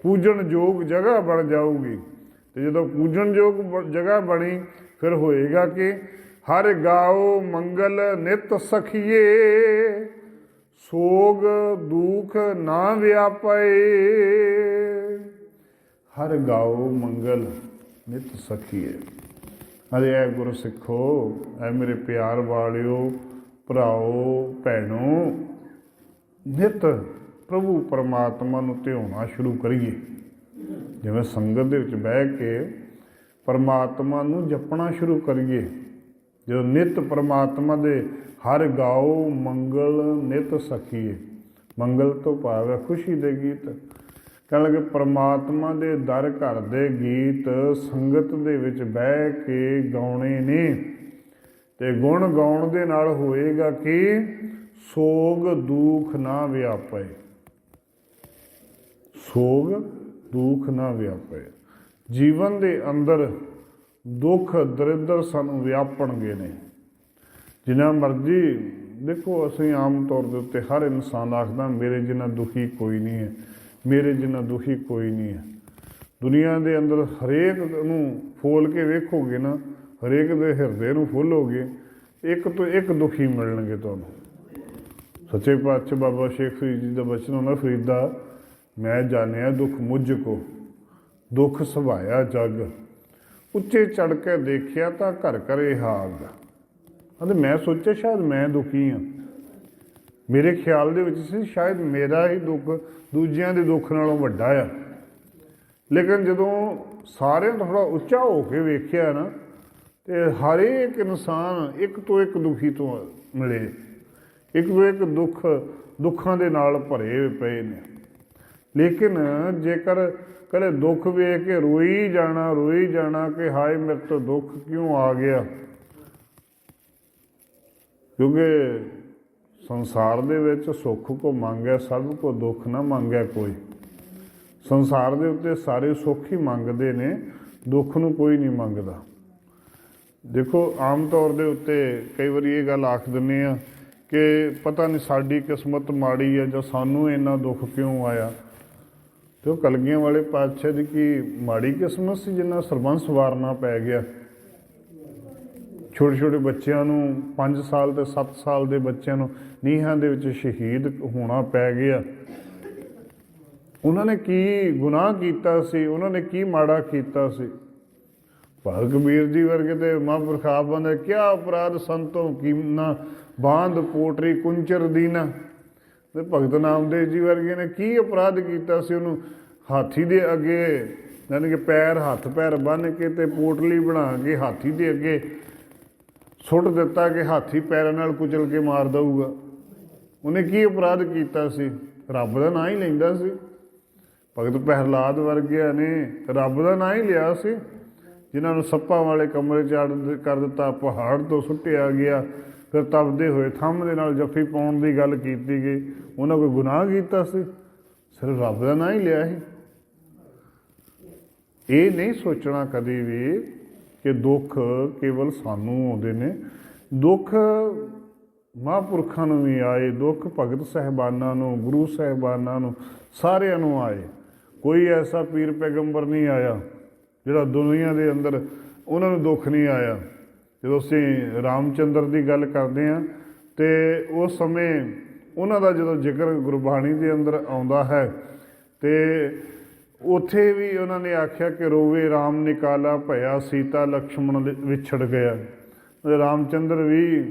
ਪੂਜਣ ਯੋਗ ਜਗ੍ਹਾ ਬਣ ਜਾਊਗੀ। ਤੇ ਜਦੋਂ ਪੂਜਣ ਯੋਗ ਜਗ੍ਹਾ ਬਣੀ, ਫਿਰ ਹੋਏਗਾ ਕਿ ਹਰ ਗਾਓ ਮੰਗਲ ਨਿਤ ਸਖੀਏ, ਸੋਗ ਦੁਖ ਨਾ ਵਿਆਪੇ। ਹਰ ਗਾਓ ਮੰਗਲ ਨਿਤ ਸਖੀਏ। ਅਰੇ ਐ ਗੁਰ ਸਿੱਖੋ, ਐ ਮੇਰੇ ਪਿਆਰ ਵਾਲਿਓ, ਭਰਾਓ, ਭੈਣੋ, ਨਿਤ ਪ੍ਰਭੂ ਪਰਮਾਤਮਾ ਨੂੰ ਧਿਆਉਣਾ ਸ਼ੁਰੂ ਕਰੀਏ। ਜਿਵੇਂ ਸੰਗਤ ਦੇ ਵਿੱਚ ਬਹਿ ਕੇ ਪਰਮਾਤਮਾ ਨੂੰ ਜਪਣਾ ਸ਼ੁਰੂ ਕਰੀਏ। ਜਦੋਂ ਨਿਤ ਪਰਮਾਤਮਾ ਦੇ ਹਰ ਗਾਓ ਮੰਗਲ ਨਿਤ ਸਖੀਏ, ਮੰਗਲ ਤੋਂ ਭਾਵ ਹੈ ਖੁਸ਼ੀ ਦੇ ਗੀਤ। ਕਹਿਣ ਲੱਗੇ ਪਰਮਾਤਮਾ ਦੇ ਦਰ ਘਰ ਦੇ ਗੀਤ ਸੰਗਤ ਦੇ ਵਿੱਚ ਬਹਿ ਕੇ ਗਾਉਣੇ ਨੇ। ਤੇ ਗੁਣ ਗਾਉਣ ਦੇ ਨਾਲ ਹੋਏਗਾ ਕਿ ਸੋਗ ਦੁੱਖ ਨਾ ਵਿਆਪੇ, ਸੋਗ ਦੁੱਖ ਨਾ ਵਿਆਪੇ। ਜੀਵਨ ਦੇ ਅੰਦਰ ਦੁੱਖ ਦਰਿਦਰ ਸਾਨੂੰ ਵਿਆਪਣਗੇ ਨੇ। ਜਿੰਨਾ ਮਰਜ਼ੀ ਦੇਖੋ, ਅਸੀਂ ਆਮ ਤੌਰ ਦੇ ਉੱਤੇ ਹਰ ਇਨਸਾਨ ਆਖਦਾ ਮੇਰੇ ਜਿੰਨਾ ਦੁਖੀ ਕੋਈ ਨਹੀਂ ਹੈ, ਮੇਰੇ ਜਿੰਨਾ ਦੁਖੀ ਕੋਈ ਨਹੀਂ ਹੈ। ਦੁਨੀਆ ਦੇ ਅੰਦਰ ਹਰੇਕ ਨੂੰ ਫੋਲ ਕੇ ਵੇਖੋਗੇ ਨਾ, ਹਰੇਕ ਦੇ ਹਿਰਦੇ ਨੂੰ ਫੋਲੋਗੇ, ਇੱਕ ਤੋਂ ਇੱਕ ਦੁਖੀ ਮਿਲਣਗੇ ਤੁਹਾਨੂੰ। ਸੱਚੇ ਪਾਤਸ਼ਾਹ ਬਾਬਾ ਸ਼ੇਖ ਫਰੀਦ ਜੀ ਦਾ ਬਚਨ ਹੁੰਦਾ, ਫਰੀਦਾ ਮੈਂ ਜਾਣਿਆ ਦੁੱਖ ਮੁਝ ਕੋ, ਦੁੱਖ ਸੁਭਾਇਆ ਜਗ, ਉੱਚੇ ਚੜ ਕੇ ਦੇਖਿਆ ਤਾਂ ਘਰ ਘਰੇ ਹਾਗ। ਅਤੇ ਮੈਂ ਸੋਚਿਆ ਸ਼ਾਇਦ ਮੈਂ ਦੁਖੀ ਹਾਂ, ਮੇਰੇ ਖਿਆਲ ਦੇ ਵਿੱਚ ਸੀ ਸ਼ਾਇਦ ਮੇਰਾ ਹੀ ਦੁੱਖ ਦੂਜਿਆਂ ਦੇ ਦੁੱਖ ਨਾਲੋਂ ਵੱਡਾ ਆ। ਲੇਕਿਨ ਜਦੋਂ ਸਾਰਿਆਂ ਤੋਂ ਥੋੜ੍ਹਾ ਉੱਚਾ ਹੋ ਕੇ ਵੇਖਿਆ ਨਾ, ਤੇ ਹਰੇਕ ਇਨਸਾਨ ਇੱਕ ਤੋਂ ਇੱਕ ਦੁਖੀ ਤੋਂ ਮਿਲੇ, ਇੱਕ ਤੋਂ ਇੱਕ ਦੁੱਖਾਂ ਦੇ ਨਾਲ ਭਰੇ ਪਏ ਨੇ। ਲੇਕਿਨ ਜੇਕਰ ਕਦੇ ਦੁੱਖ ਵੇਖ ਕੇ ਰੋਈ ਜਾਣਾ ਕਿ ਹਾਏ ਮੇਰੇ ਤੋਂ ਦੁੱਖ ਕਿਉਂ ਆ ਗਿਆ, ਕਿਉਂਕਿ ਸੰਸਾਰ ਦੇ ਵਿੱਚ ਸੁੱਖ ਕੋ ਮੰਗਿਆ ਸਭ ਕੋ, ਦੁੱਖ ਨਾ ਮੰਗਿਆ ਕੋਈ। ਸੰਸਾਰ ਦੇ ਉੱਤੇ ਸਾਰੇ ਸੁੱਖ ਹੀ ਮੰਗਦੇ ਨੇ, ਦੁੱਖ ਨੂੰ ਕੋਈ ਨਹੀਂ ਮੰਗਦਾ। ਦੇਖੋ ਆਮ ਤੌਰ ਦੇ ਉੱਤੇ ਕਈ ਵਾਰੀ ਇਹ ਗੱਲ ਆਖ ਦਿੰਦੇ ਆ ਕਿ ਪਤਾ ਨਹੀਂ ਸਾਡੀ ਕਿਸਮਤ ਮਾੜੀ ਹੈ ਜਾਂ ਸਾਨੂੰ ਇੰਨਾ ਦੁੱਖ ਕਿਉਂ ਆਇਆ। ਅਤੇ ਉਹ ਕਲਗੀਆਂ ਵਾਲੇ ਪਾਤਸ਼ਾਹ ਦੀ ਕੀ ਮਾੜੀ ਕਿਸਮਤ ਸੀ ਜਿੰਨਾ ਸਰਬੰਸ ਵਾਰਨਾ ਪੈ ਗਿਆ। ਛੋਟੇ ਛੋਟੇ ਬੱਚਿਆਂ ਨੂੰ 5 ਸਾਲ ਤੇ 7 ਸਾਲ ਦੇ ਬੱਚਿਆਂ ਨੂੰ ਨੀਹਾਂ ਦੇ ਵਿੱਚ ਸ਼ਹੀਦ ਹੋਣਾ ਪੈ ਗਿਆ। ਉਹਨਾਂ ਨੇ ਕੀ ਗੁਨਾਹ ਕੀਤਾ ਸੀ, ਉਹਨਾਂ ਨੇ ਕੀ ਮਾੜਾ ਕੀਤਾ ਸੀ। ਭਗਤ ਕਬੀਰ ਜੀ ਵਰਗੇ ਤੇ ਮਹਾਂਪੁਰਖ ਆਪ ਬੰਦੇ, ਕਿਆ ਅਪਰਾਧ ਸੰਤੋਂ ਕੀਮਨਾ ਬਾਂਧ ਪੋਟਰੀ ਕੁੰਚਰ ਦੀਨਾ। ਤੇ ਭਗਤ ਨਾਮਦੇਵ ਜੀ ਵਰਗੇ ਨੇ ਕੀ ਅਪਰਾਧ ਕੀਤਾ ਸੀ, ਉਹਨੂੰ ਹਾਥੀ ਦੇ ਅੱਗੇ ਯਾਨੀ ਕਿ ਪੈਰ ਹੱਥ ਪੈਰ ਬੰਨ੍ਹ ਕੇ ਤੇ ਪੋਟਲੀ ਬਣਾ ਕੇ ਹਾਥੀ ਦੇ ਅੱਗੇ ਸੁੱਟ ਦਿੱਤਾ ਕਿ ਹਾਥੀ ਪੈਰਾਂ ਨਾਲ ਕੁਚਲ ਕੇ ਮਾਰ ਦਊਗਾ। ਉਹਨੇ ਕੀ ਅਪਰਾਧ ਕੀਤਾ ਸੀ, ਰੱਬ ਦਾ ਨਾਂ ਹੀ ਲੈਂਦਾ ਸੀ। ਭਗਤ ਪ੍ਰਹਿਲਾਦ ਵਰਗਿਆਂ ਨੇ ਰੱਬ ਦਾ ਨਾਂ ਹੀ ਲਿਆ ਸੀ, ਜਿਨ੍ਹਾਂ ਨੂੰ ਸੱਪਾਂ ਵਾਲੇ ਕਮਰੇ 'ਚ ਅੱਡ ਕਰ ਦਿੱਤਾ, ਪਹਾੜ ਤੋਂ ਸੁੱਟਿਆ ਗਿਆ, ਫਿਰ ਤਪਦੇ ਹੋਏ ਥੰਮ ਦੇ ਨਾਲ ਜੱਫੀ ਪਾਉਣ ਦੀ ਗੱਲ ਕੀਤੀ ਗਈ। ਉਹਨਾਂ ਕੋਈ ਗੁਨਾਹ ਕੀਤਾ ਸੀ, ਸਿਰਫ ਰੱਬ ਦਾ ਨਾਂ ਹੀ ਲਿਆ ਸੀ। ਇਹ ਨਹੀਂ ਸੋਚਣਾ ਕਦੇ ਵੀ ਕਿ ਦੁੱਖ ਕੇਵਲ ਸਾਨੂੰ ਆਉਂਦੇ ਨੇ। ਦੁੱਖ ਮਹਾਂਪੁਰਖਾਂ ਨੂੰ ਵੀ ਆਏ, ਦੁੱਖ ਭਗਤ ਸਾਹਿਬਾਨਾਂ ਨੂੰ, ਗੁਰੂ ਸਾਹਿਬਾਨਾਂ ਨੂੰ, ਸਾਰਿਆਂ ਨੂੰ ਆਏ। ਕੋਈ ਐਸਾ ਪੀਰ ਪੈਗੰਬਰ ਨਹੀਂ ਆਇਆ ਜਿਹੜਾ ਦੁਨੀਆ ਦੇ ਅੰਦਰ ਉਹਨਾਂ ਨੂੰ ਦੁੱਖ ਨਹੀਂ ਆਇਆ। ਜਦੋਂ ਅਸੀਂ ਰਾਮਚੰਦਰ ਦੀ ਗੱਲ ਕਰਦੇ ਹਾਂ ਅਤੇ ਉਸ ਸਮੇਂ ਉਹਨਾਂ ਦਾ ਜਦੋਂ ਜ਼ਿਕਰ ਗੁਰਬਾਣੀ ਦੇ ਅੰਦਰ ਆਉਂਦਾ ਹੈ ਅਤੇ ਉੱਥੇ ਵੀ ਉਹਨਾਂ ਨੇ ਆਖਿਆ ਕਿ ਰੋਵੇ ਰਾਮ ਨਿਕਾਲਾ ਭਇਆ ਸੀਤਾ ਲਕਸ਼ਮਣ ਵਿਛੜ ਗਿਆ। ਰਾਮਚੰਦਰ ਵੀ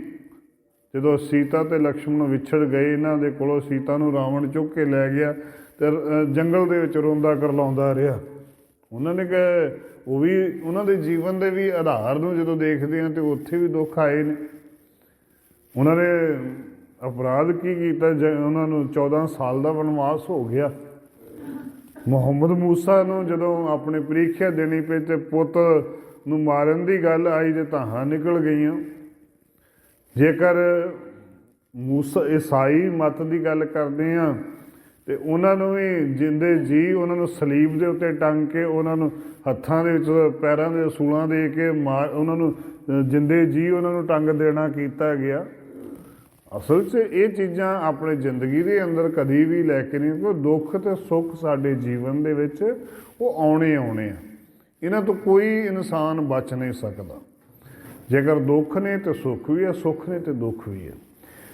ਜਦੋਂ ਸੀਤਾ ਅਤੇ ਲਕਸ਼ਮਣ ਵਿਛੜ ਗਏ, ਇਹਨਾਂ ਦੇ ਕੋਲੋਂ ਸੀਤਾ ਨੂੰ ਰਾਵਣ ਚੁੱਕ ਕੇ ਲੈ ਗਿਆ ਅਤੇ ਜੰਗਲ ਦੇ ਵਿੱਚ ਰੋਂਦਾ ਕਰਲਾਉਂਦਾ ਰਿਹਾ। ਉਹਨਾਂ ਨੇ ਕਿ ਉਹ ਵੀ ਉਹਨਾਂ ਦੇ ਜੀਵਨ ਦੇ ਵੀ ਆਧਾਰ ਨੂੰ ਜਦੋਂ ਦੇਖਦੇ ਹਾਂ ਤਾਂ ਉੱਥੇ ਵੀ ਦੁੱਖ ਆਏ ਨੇ। ਉਹਨਾਂ ਨੇ ਅਪਰਾਧ ਕੀ ਕੀਤਾ, ਉਹਨਾਂ ਨੂੰ 14 ਸਾਲ ਦਾ ਵਣਵਾਸ ਹੋ ਗਿਆ। ਮੁਹੰਮਦ ਮੂਸਾ ਨੂੰ ਜਦੋਂ ਆਪਣੀ ਪ੍ਰੀਖਿਆ ਦੇਣੀ ਪਈ ਅਤੇ ਪੁੱਤ ਨੂੰ ਮਾਰਨ ਦੀ ਗੱਲ ਆਈ ਅਤੇ ਧਾਹਾਂ ਨਿਕਲ ਗਈਆਂ। ਜੇਕਰ ਮੂਸਾ ਈਸਾਈ ਮੱਤ ਦੀ ਗੱਲ ਕਰਦੇ ਹਾਂ ਅਤੇ ਉਹਨਾਂ ਨੂੰ ਵੀ ਜਿੰਦੇ ਜੀ ਉਹਨਾਂ ਨੂੰ ਸਲੀਬ ਦੇ ਉੱਤੇ ਟੰਗ ਕੇ, ਉਹਨਾਂ ਨੂੰ ਹੱਥਾਂ ਦੇ ਵਿੱਚ ਪੈਰਾਂ ਦੇ ਅਸੂਲਾਂ ਦੇ ਕੇ ਉਹਨਾਂ ਨੂੰ ਜਿੰਦੇ ਜੀ ਉਹਨਾਂ ਨੂੰ ਟੰਗ ਦੇਣਾ ਕੀਤਾ ਗਿਆ। ਅਸਲ 'ਚ ਇਹ ਚੀਜ਼ਾਂ ਆਪਣੇ ਜ਼ਿੰਦਗੀ ਦੇ ਅੰਦਰ ਕਦੀ ਵੀ ਲੈ ਕੇ ਨਹੀਂ, ਕਿਉਂਕਿ ਦੁੱਖ ਅਤੇ ਸੁੱਖ ਸਾਡੇ ਜੀਵਨ ਦੇ ਵਿੱਚ ਉਹ ਆਉਣੇ ਆ। ਇਹਨਾਂ ਤੋਂ ਕੋਈ ਇਨਸਾਨ ਬਚ ਨਹੀਂ ਸਕਦਾ। ਜੇਕਰ ਦੁੱਖ ਨੇ ਤਾਂ ਸੁੱਖ ਵੀ ਹੈ, ਸੁੱਖ ਨੇ ਤਾਂ ਦੁੱਖ ਵੀ ਹੈ।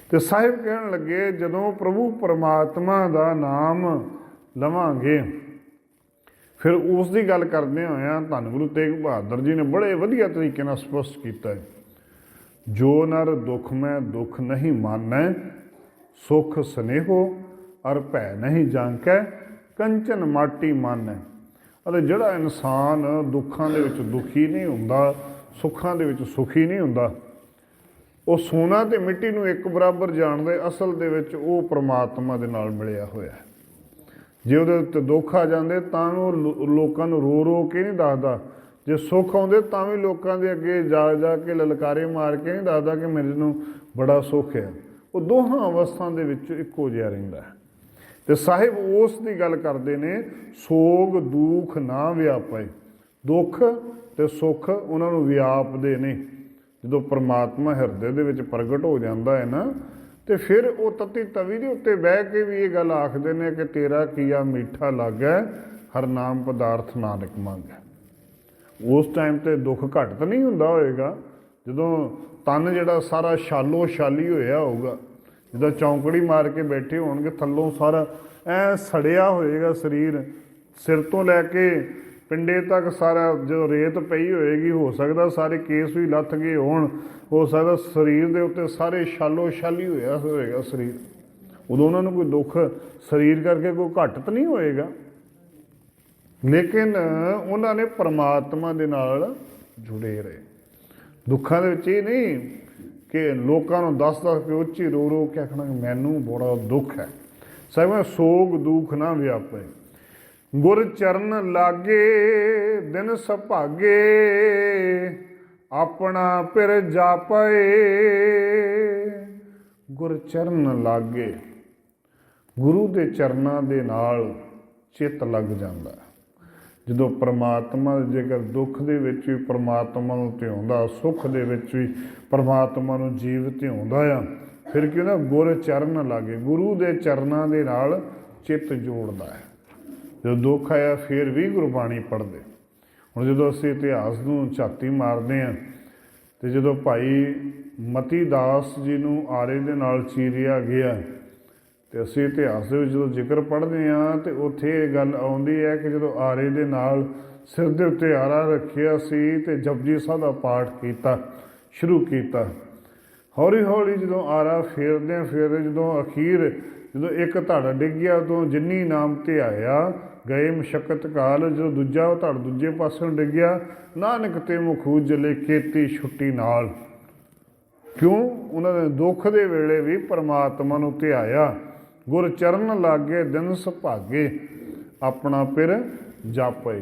ਅਤੇ ਸਾਹਿਬ ਕਹਿਣ ਲੱਗੇ ਜਦੋਂ ਪ੍ਰਭੂ ਪਰਮਾਤਮਾ ਦਾ ਨਾਮ ਲਵਾਂਗੇ, ਫਿਰ ਉਸ ਦੀ ਗੱਲ ਕਰਦੇ ਹੋਇਆਂ ਧੰਨ ਗੁਰੂ ਤੇਗ ਬਹਾਦਰ ਜੀ ਨੇ ਬੜੇ ਵਧੀਆ ਤਰੀਕੇ ਨਾਲ ਸਪਸ਼ਟ ਕੀਤਾ ਹੈ, ਜੋ ਨਰ ਦੁੱਖ ਮੈਂ ਦੁੱਖ ਨਹੀਂ ਮਾਨੈ, ਸੁਖ ਸਨੇਹੋ ਅਰ ਭੈ ਨਹੀਂ ਜਾਂਕੈ, ਕੰਚਨ ਮਾਟੀ ਮਾਨੈ। ਅਤੇ ਜਿਹੜਾ ਇਨਸਾਨ ਦੁੱਖਾਂ ਦੇ ਵਿੱਚ ਦੁਖੀ ਨਹੀਂ ਹੁੰਦਾ, ਸੁੱਖਾਂ ਦੇ ਵਿੱਚ ਸੁਖੀ ਨਹੀਂ ਹੁੰਦਾ, ਉਹ ਸੋਨਾ ਅਤੇ ਮਿੱਟੀ ਨੂੰ ਇੱਕ ਬਰਾਬਰ ਜਾਣਦੇ। ਅਸਲ ਦੇ ਵਿੱਚ ਉਹ ਪਰਮਾਤਮਾ ਦੇ ਨਾਲ ਮਿਲਿਆ ਹੋਇਆ ਹੈ। ਜੇ ਉਹਦੇ ਉੱਤੇ ਦੁੱਖ ਆ ਜਾਂਦੇ ਤਾਂ ਉਹ ਲੋਕਾਂ ਨੂੰ ਰੋ ਰੋ ਕੇ ਨਹੀਂ ਦੱਸਦਾ, ਜੇ ਸੁੱਖ ਆਉਂਦੇ ਤਾਂ ਵੀ ਲੋਕਾਂ ਦੇ ਅੱਗੇ ਜਾ ਕੇ ਲਲਕਾਰੇ ਮਾਰ ਕੇ ਨਹੀਂ ਦੱਸਦਾ ਕਿ ਮੈਨੂੰ ਬੜਾ ਸੁੱਖ ਹੈ। ਉਹ ਦੋਹਾਂ ਅਵਸਥਾ ਦੇ ਵਿੱਚ ਇੱਕੋ ਜਿਹਾ ਰਹਿੰਦਾ ਹੈ। ਅਤੇ ਸਾਹਿਬ ਉਸ ਦੀ ਗੱਲ ਕਰਦੇ ਨੇ, ਸੋਗ ਦੁੱਖ ਨਾ ਵਿਆਪੇ। ਦੁੱਖ ਅਤੇ ਸੁੱਖ ਉਹਨਾਂ ਨੂੰ ਵਿਆਪਦੇ ਨੇ। ਜਦੋਂ ਪਰਮਾਤਮਾ ਹਿਰਦੇ ਦੇ ਵਿੱਚ ਪ੍ਰਗਟ ਹੋ ਜਾਂਦਾ ਹੈ ਨਾ, ਅਤੇ ਫਿਰ ਉਹ ਤਤੀ ਤਵੀ ਦੇ ਉੱਤੇ ਬਹਿ ਕੇ ਵੀ ਇਹ ਗੱਲ ਆਖਦੇ ਨੇ ਕਿ ਤੇਰਾ ਕੀਆ ਮੀਠਾ ਲੱਗੈ, ਹਰ ਨਾਮ ਪਦਾਰਥ ਨਾਨਕ ਮੰਗੈ। ਉਸ ਟਾਈਮ 'ਤੇ ਦੁੱਖ ਘੱਟ ਤਾਂ ਨਹੀਂ ਹੁੰਦਾ ਹੋਏਗਾ, ਜਦੋਂ ਤਨ ਜਿਹੜਾ ਸਾਰਾ ਛਾਲੋ ਛਾਲੀ ਹੋਇਆ ਹੋਊਗਾ, ਜਿੱਦਾਂ ਚੌਂਕੜੀ ਮਾਰ ਕੇ ਬੈਠੇ ਹੋਣਗੇ, ਥੱਲੋਂ ਸਾਰਾ ਐ ਸੜਿਆ ਹੋਏਗਾ ਸਰੀਰ, ਸਿਰ ਤੋਂ ਲੈ ਕੇ ਪਿੰਡੇ ਤੱਕ ਸਾਰਾ। ਜਦੋਂ ਰੇਤ ਪਈ ਹੋਏਗੀ, ਹੋ ਸਕਦਾ ਸਾਰੇ ਕੇਸ ਵੀ ਲੱਥ ਗਏ ਹੋਣ, ਹੋ ਸਕਦਾ ਸਰੀਰ ਦੇ ਉੱਤੇ ਸਾਰੇ ਛਾਲੋ ਛਾਲੀ ਹੋਇਆ ਹੋਏਗਾ ਸਰੀਰ। ਉਦੋਂ ਉਹਨਾਂ ਨੂੰ ਕੋਈ ਦੁੱਖ ਸਰੀਰ ਕਰਕੇ ਕੋਈ ਘੱਟ ਤਾਂ ਨਹੀਂ ਹੋਏਗਾ, ਲੇਕਿਨ ਉਹਨਾਂ ਨੇ ਪਰਮਾਤਮਾ ਦੇ ਨਾਲ ਜੁੜੇ ਰਹੇ। ਦੁੱਖਾਂ ਦੇ ਵਿੱਚ ਇਹ ਨਹੀਂ ਕਿ ਲੋਕਾਂ ਨੂੰ ਦੱਸ ਕੇ ਉੱਚੀ ਰੋ ਰੋ ਕੇ ਆਖਣਾ ਮੈਨੂੰ ਬੜਾ ਦੁੱਖ ਹੈ। ਸਭ ਸੋਗ ਦੁੱਖ ਨਾ ਵਿਆਪੇ, ਗੁਰ ਚਰਨ ਲਾਗੇ ਦਿਨ ਸੁਭਾਗੇ, ਆਪਣਾ ਪਿਰ ਜਾਪੇ। ਗੁਰ ਚਰਨ ਲਾਗੇ, ਗੁਰੂ ਦੇ ਚਰਨਾਂ ਦੇ ਨਾਲ ਚਿੱਤ ਲੱਗ ਜਾਂਦਾ। ਜਦੋਂ ਪਰਮਾਤਮਾ ਜੇਕਰ ਦੁੱਖ ਦੇ ਵਿੱਚ ਵੀ ਪਰਮਾਤਮਾ ਨੂੰ ਧਿਆਉਂਦਾ, ਸੁੱਖ ਦੇ ਵਿੱਚ ਵੀ ਪਰਮਾਤਮਾ ਨੂੰ ਜੀਵ ਧਿਆਉਂਦਾ ਆ, ਫਿਰ ਕੀ ਹੁੰਦਾ? ਗੁਰ ਚਰਨ ਲਾਗੇ, ਗੁਰੂ ਦੇ ਚਰਨਾਂ ਦੇ ਨਾਲ ਚਿੱਤ ਜੋੜਦਾ ਹੈ। ਜਦੋਂ ਦੁੱਖ ਆਇਆ ਫਿਰ ਵੀ ਗੁਰਬਾਣੀ ਪੜ੍ਹਦੇ। ਹੁਣ ਜਦੋਂ ਅਸੀਂ ਇਤਿਹਾਸ ਨੂੰ ਝਾਤੀ ਮਾਰਦੇ ਹਾਂ, ਅਤੇ ਜਦੋਂ ਭਾਈ ਮਤੀ ਦਾਸ ਜੀ ਨੂੰ ਆਰੇ ਦੇ ਨਾਲ ਚੀਰਿਆ ਗਿਆ, ਅਤੇ ਅਸੀਂ ਇਤਿਹਾਸ ਦੇ ਵਿੱਚ ਜਦੋਂ ਜ਼ਿਕਰ ਪੜ੍ਹਦੇ ਹਾਂ ਤਾਂ ਉੱਥੇ ਇਹ ਗੱਲ ਆਉਂਦੀ ਹੈ ਕਿ ਜਦੋਂ ਆਰੇ ਦੇ ਨਾਲ ਸਿਰ ਦੇ ਉੱਤੇ ਆਰਾ ਰੱਖਿਆ ਸੀ ਅਤੇ ਜਪਜੀ ਸਾਹਿਬ ਦਾ ਪਾਠ ਕੀਤਾ, ਸ਼ੁਰੂ ਕੀਤਾ। ਹੌਲੀ ਹੌਲੀ ਜਦੋਂ ਆਰਾ ਫੇਰਦਿਆਂ ਫੇਰਦੇ ਜਦੋਂ ਅਖੀਰ ਜਦੋਂ ਇੱਕ ਧੜ ਡਿੱਗਿਆ, ਉਦੋਂ ਜਿੰਨੀ ਨਾਮ ਧਿਆਇਆ ਗਏ ਮਸ਼ੱਕਤ ਕਾਲ, ਜਦੋਂ ਦੂਜਾ ਧੜ ਦੂਜੇ ਪਾਸਿਓਂ ਡਿੱਗਿਆ, ਨਾਨਕ ਤੇ ਮੁਖ ਉਜਲੇ ਕੀਤੀ ਛੁੱਟੀ ਨਾਲ। ਕਿਉਂ? ਉਹਨਾਂ ਨੇ ਦੁੱਖ ਦੇ ਵੇਲੇ ਵੀ ਪਰਮਾਤਮਾ ਨੂੰ ਧਿਆਇਆ। ਗੁਰ ਚਰਨ ਲਾਗੇ ਦਿਨ ਸੁਭਾਗੇ, ਆਪਣਾ ਪਿਰ ਜਾਪੇ।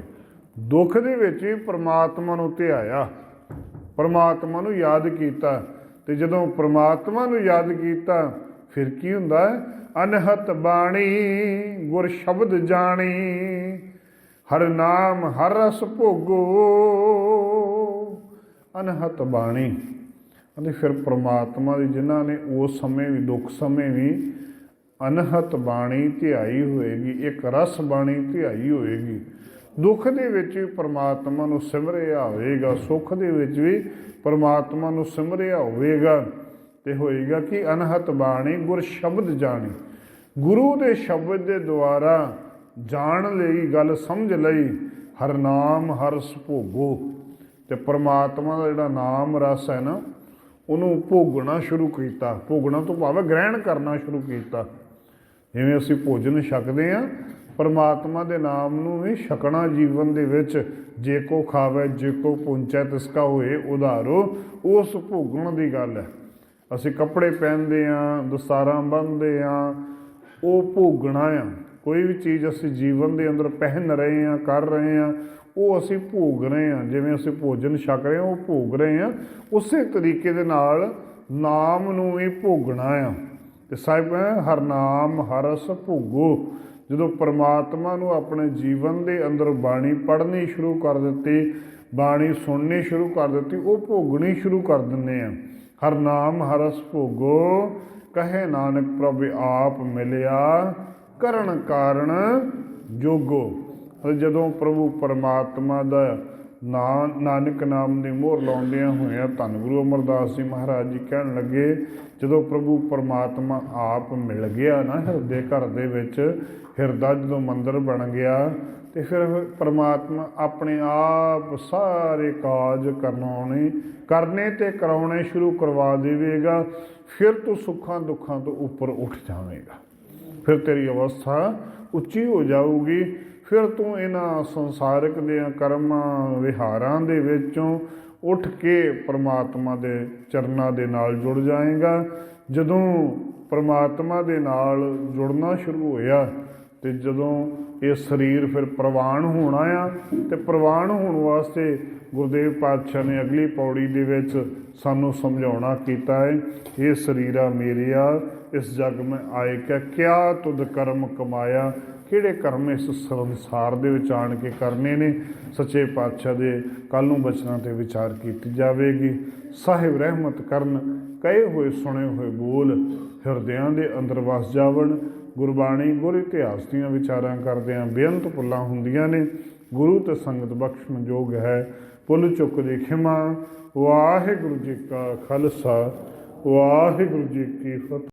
ਦੁੱਖ ਦੇ ਵਿੱਚ ਵੀ ਪਰਮਾਤਮਾ ਨੂੰ ਧਿਆਇਆ, ਪਰਮਾਤਮਾ ਨੂੰ ਯਾਦ ਕੀਤਾ। ਅਤੇ ਜਦੋਂ ਪਰਮਾਤਮਾ ਨੂੰ ਯਾਦ ਕੀਤਾ ਫਿਰ ਕੀ ਹੁੰਦਾ ਹੈ? ਅਨਹਤ ਬਾਣੀ ਗੁਰ ਸ਼ਬਦ ਜਾਣੀ, ਹਰ ਨਾਮ ਹਰ ਰਸ ਭੋਗੋ। ਅਨਹਤ ਬਾਣੀ ਅਤੇ ਫਿਰ ਪਰਮਾਤਮਾ ਦੀ ਜਿਨ੍ਹਾਂ ਨੇ ਉਸ ਸਮੇਂ ਵੀ ਦੁੱਖ ਸਮੇਂ ਵੀ ਅਨਹਤ ਬਾਣੀ ਧਿਆਈ ਹੋਏਗੀ, ਇੱਕ ਰਸ ਬਾਣੀ ਧਿਆਈ ਹੋਏਗੀ। ਦੁੱਖ ਦੇ ਵਿੱਚ ਵੀ ਪਰਮਾਤਮਾ ਨੂੰ ਸਿਮਰਿਆ ਹੋਵੇਗਾ, ਸੁੱਖ ਦੇ ਵਿੱਚ ਵੀ ਪਰਮਾਤਮਾ ਨੂੰ ਸਿਮਰਿਆ ਹੋਵੇਗਾ। ਅਤੇ ਹੋਏਗਾ ਕਿ ਅਨਹਤ ਬਾਣੀ ਗੁਰ ਸ਼ਬਦ ਜਾਣੀ, ਗੁਰੂ ਦੇ ਸ਼ਬਦ ਦੇ ਦੁਆਰਾ ਜਾਣ ਲਈ, ਗੱਲ ਸਮਝ ਲਈ। ਹਰ ਨਾਮ ਹਰ ਰਸ ਭੋਗੋ, ਅਤੇ ਪਰਮਾਤਮਾ ਦਾ ਜਿਹੜਾ ਨਾਮ ਰਸ ਹੈ ਨਾ, ਉਹਨੂੰ ਭੋਗਣਾ ਸ਼ੁਰੂ ਕੀਤਾ। ਭੋਗਣਾ ਤੋਂ ਭਾਵ ਗ੍ਰਹਿਣ ਕਰਨਾ ਸ਼ੁਰੂ ਕੀਤਾ। ਜਿਵੇਂ ਅਸੀਂ ਭੋਜਨ ਛਕਦੇ ਹਾਂ, ਪਰਮਾਤਮਾ ਦੇ ਨਾਮ ਨੂੰ ਵੀ ਛਕਣਾ ਜੀਵਨ ਦੇ ਵਿੱਚ। ਜੇ ਕੋ ਖਾਵੇ ਜੇ ਕੋ ਪੁੰਚੈ ਤਿਸਕਾ ਹੋਏ ਉਧਾਰੋ, ਉਸ ਭੋਗਣ ਦੀ ਗੱਲ ਹੈ। ਅਸੀਂ ਕੱਪੜੇ ਪਹਿਨਦੇ ਹਾਂ, ਦਸਤਾਰਾਂ ਬੰਨ੍ਹਦੇ ਹਾਂ, ਉਹ ਭੋਗਣਾ ਆ। ਕੋਈ ਵੀ ਚੀਜ਼ ਅਸੀਂ ਜੀਵਨ ਦੇ ਅੰਦਰ ਪਹਿਨ ਰਹੇ ਹਾਂ, ਕਰ ਰਹੇ ਹਾਂ, ਉਹ ਅਸੀਂ ਭੋਗ ਰਹੇ ਹਾਂ। ਜਿਵੇਂ ਅਸੀਂ ਭੋਜਨ ਛਕ ਰਹੇ ਹਾਂ, ਉਹ ਭੋਗ ਰਹੇ ਹਾਂ। ਉਸੇ ਤਰੀਕੇ ਦੇ ਨਾਲ ਨਾਮ ਨੂੰ ਵੀ ਭੋਗਣਾ ਆ। ਅਤੇ ਸਾਹਿਬ ਹਰ ਨਾਮ ਹਰ ਰਸ ਭੋਗੋ। ਜਦੋਂ ਪਰਮਾਤਮਾ ਨੂੰ ਆਪਣੇ ਜੀਵਨ ਦੇ ਅੰਦਰ ਬਾਣੀ ਪੜ੍ਹਨੀ ਸ਼ੁਰੂ ਕਰ ਦਿੱਤੀ, ਬਾਣੀ ਸੁਣਨੀ ਸ਼ੁਰੂ ਕਰ ਦਿੱਤੀ, ਉਹ ਭੋਗਣੀ ਸ਼ੁਰੂ ਕਰ ਦਿੰਦੇ ਹਾਂ। ਹਰ ਨਾਮ ਹਰ ਰਸ ਭੋਗੋ, ਕਹੇ ਨਾਨਕ ਪ੍ਰਭ ਆਪ ਮਿਲਿਆ, ਕਰਨ ਕਾਰਨ ਜੋਗੋ। ਜਦੋਂ ਪ੍ਰਭੂ ਪਰਮਾਤਮਾ ਦਾ ਨਾਨਕ ਨਾਮ ਦੀ ਮੋਹਰ ਲਾਉਂਦਿਆਂ ਹੋਇਆਂ ਧੰਨ ਗੁਰੂ ਅਮਰਦਾਸ ਜੀ ਮਹਾਰਾਜ ਜੀ ਕਹਿਣ ਲੱਗੇ, ਜਦੋਂ ਪ੍ਰਭੂ ਪਰਮਾਤਮਾ ਆਪ ਮਿਲ ਗਿਆ ਨਾ ਹਿਰਦੇ ਘਰ ਦੇ ਵਿੱਚ, ਹਿਰਦਾ ਜਦੋਂ ਮੰਦਰ ਬਣ ਗਿਆ, ਅਤੇ ਫਿਰ ਪਰਮਾਤਮਾ ਆਪਣੇ ਆਪ ਸਾਰੇ ਕਾਜ ਕਰਨੇ ਅਤੇ ਕਰਾਉਣੇ ਸ਼ੁਰੂ ਕਰਵਾ ਦੇਵੇਗਾ। ਫਿਰ ਤੂੰ ਸੁੱਖਾਂ ਦੁੱਖਾਂ ਤੋਂ ਉੱਪਰ ਉੱਠ ਜਾਵੇਗਾ, ਫਿਰ ਤੇਰੀ ਅਵਸਥਾ ਉੱਚੀ ਹੋ ਜਾਊਗੀ। ਫਿਰ ਤੂੰ ਇਹਨਾਂ ਸੰਸਾਰਿਕ ਦੇ ਕਰਮਾਂ ਵਿਹਾਰਾਂ ਦੇ ਵਿੱਚੋਂ ਉੱਠ ਕੇ ਪਰਮਾਤਮਾ ਦੇ ਚਰਨਾਂ ਦੇ ਨਾਲ ਜੁੜ ਜਾਏਗਾ। ਜਦੋਂ ਪਰਮਾਤਮਾ ਦੇ ਨਾਲ ਜੁੜਨਾ ਸ਼ੁਰੂ ਹੋਇਆ, ਅਤੇ ਜਦੋਂ ਇਹ ਸਰੀਰ ਫਿਰ ਪ੍ਰਵਾਨ ਹੋਣਾ ਆ, ਅਤੇ ਪ੍ਰਵਾਨ ਹੋਣ ਵਾਸਤੇ ਗੁਰਦੇਵ ਪਾਤਸ਼ਾਹ ਨੇ ਅਗਲੀ ਪੌੜੀ ਦੇ ਵਿੱਚ ਸਾਨੂੰ ਸਮਝਾਉਣਾ ਕੀਤਾ ਹੈ। ਇਹ ਸਰੀਰਾ ਮੇਰਿਆ ਇਸ ਜਗ ਮੈਂ ਆਏ ਕਿਆ ਤੁਧ ਕਰਮ ਕਮਾਇਆ। ਕਿਹੜੇ ਕਰਮ ਇਸ ਸੰਸਾਰ ਦੇ ਵਿੱਚ ਆਣ ਕੇ ਕਰਨੇ ਨੇ? ਸੱਚੇ ਪਾਤਸ਼ਾਹ ਦੇ ਕੱਲ੍ਹ ਨੂੰ ਬਚਨਾਂ 'ਤੇ ਵਿਚਾਰ ਕੀਤੀ ਜਾਵੇਗੀ। ਸਾਹਿਬ ਰਹਿਮਤ ਕਰਨ, ਕਹੇ ਹੋਏ ਸੁਣੇ ਹੋਏ ਬੋਲ ਹਿਰਦਿਆਂ ਦੇ ਅੰਦਰ ਵਸ ਜਾਵਣ। ਗੁਰਬਾਣੀ ਗੁਰ ਇਤਿਹਾਸ ਦੀਆਂ ਵਿਚਾਰਾਂ ਕਰਦਿਆਂ ਬੇਅੰਤ ਭੁੱਲਾਂ ਹੁੰਦੀਆਂ ਨੇ, ਗੁਰੂ ਤੇ ਸੰਗਤ ਬਖਸ਼ਣ ਯੋਗ ਹੈ। ਭੁੱਲ ਚੁੱਕ ਦੀ ਖਿਮਾ। ਵਾਹਿਗੁਰੂ ਜੀ ਕਾ ਖਾਲਸਾ, ਵਾਹਿਗੁਰੂ ਜੀ ਕੀ ਫਤਿਹ।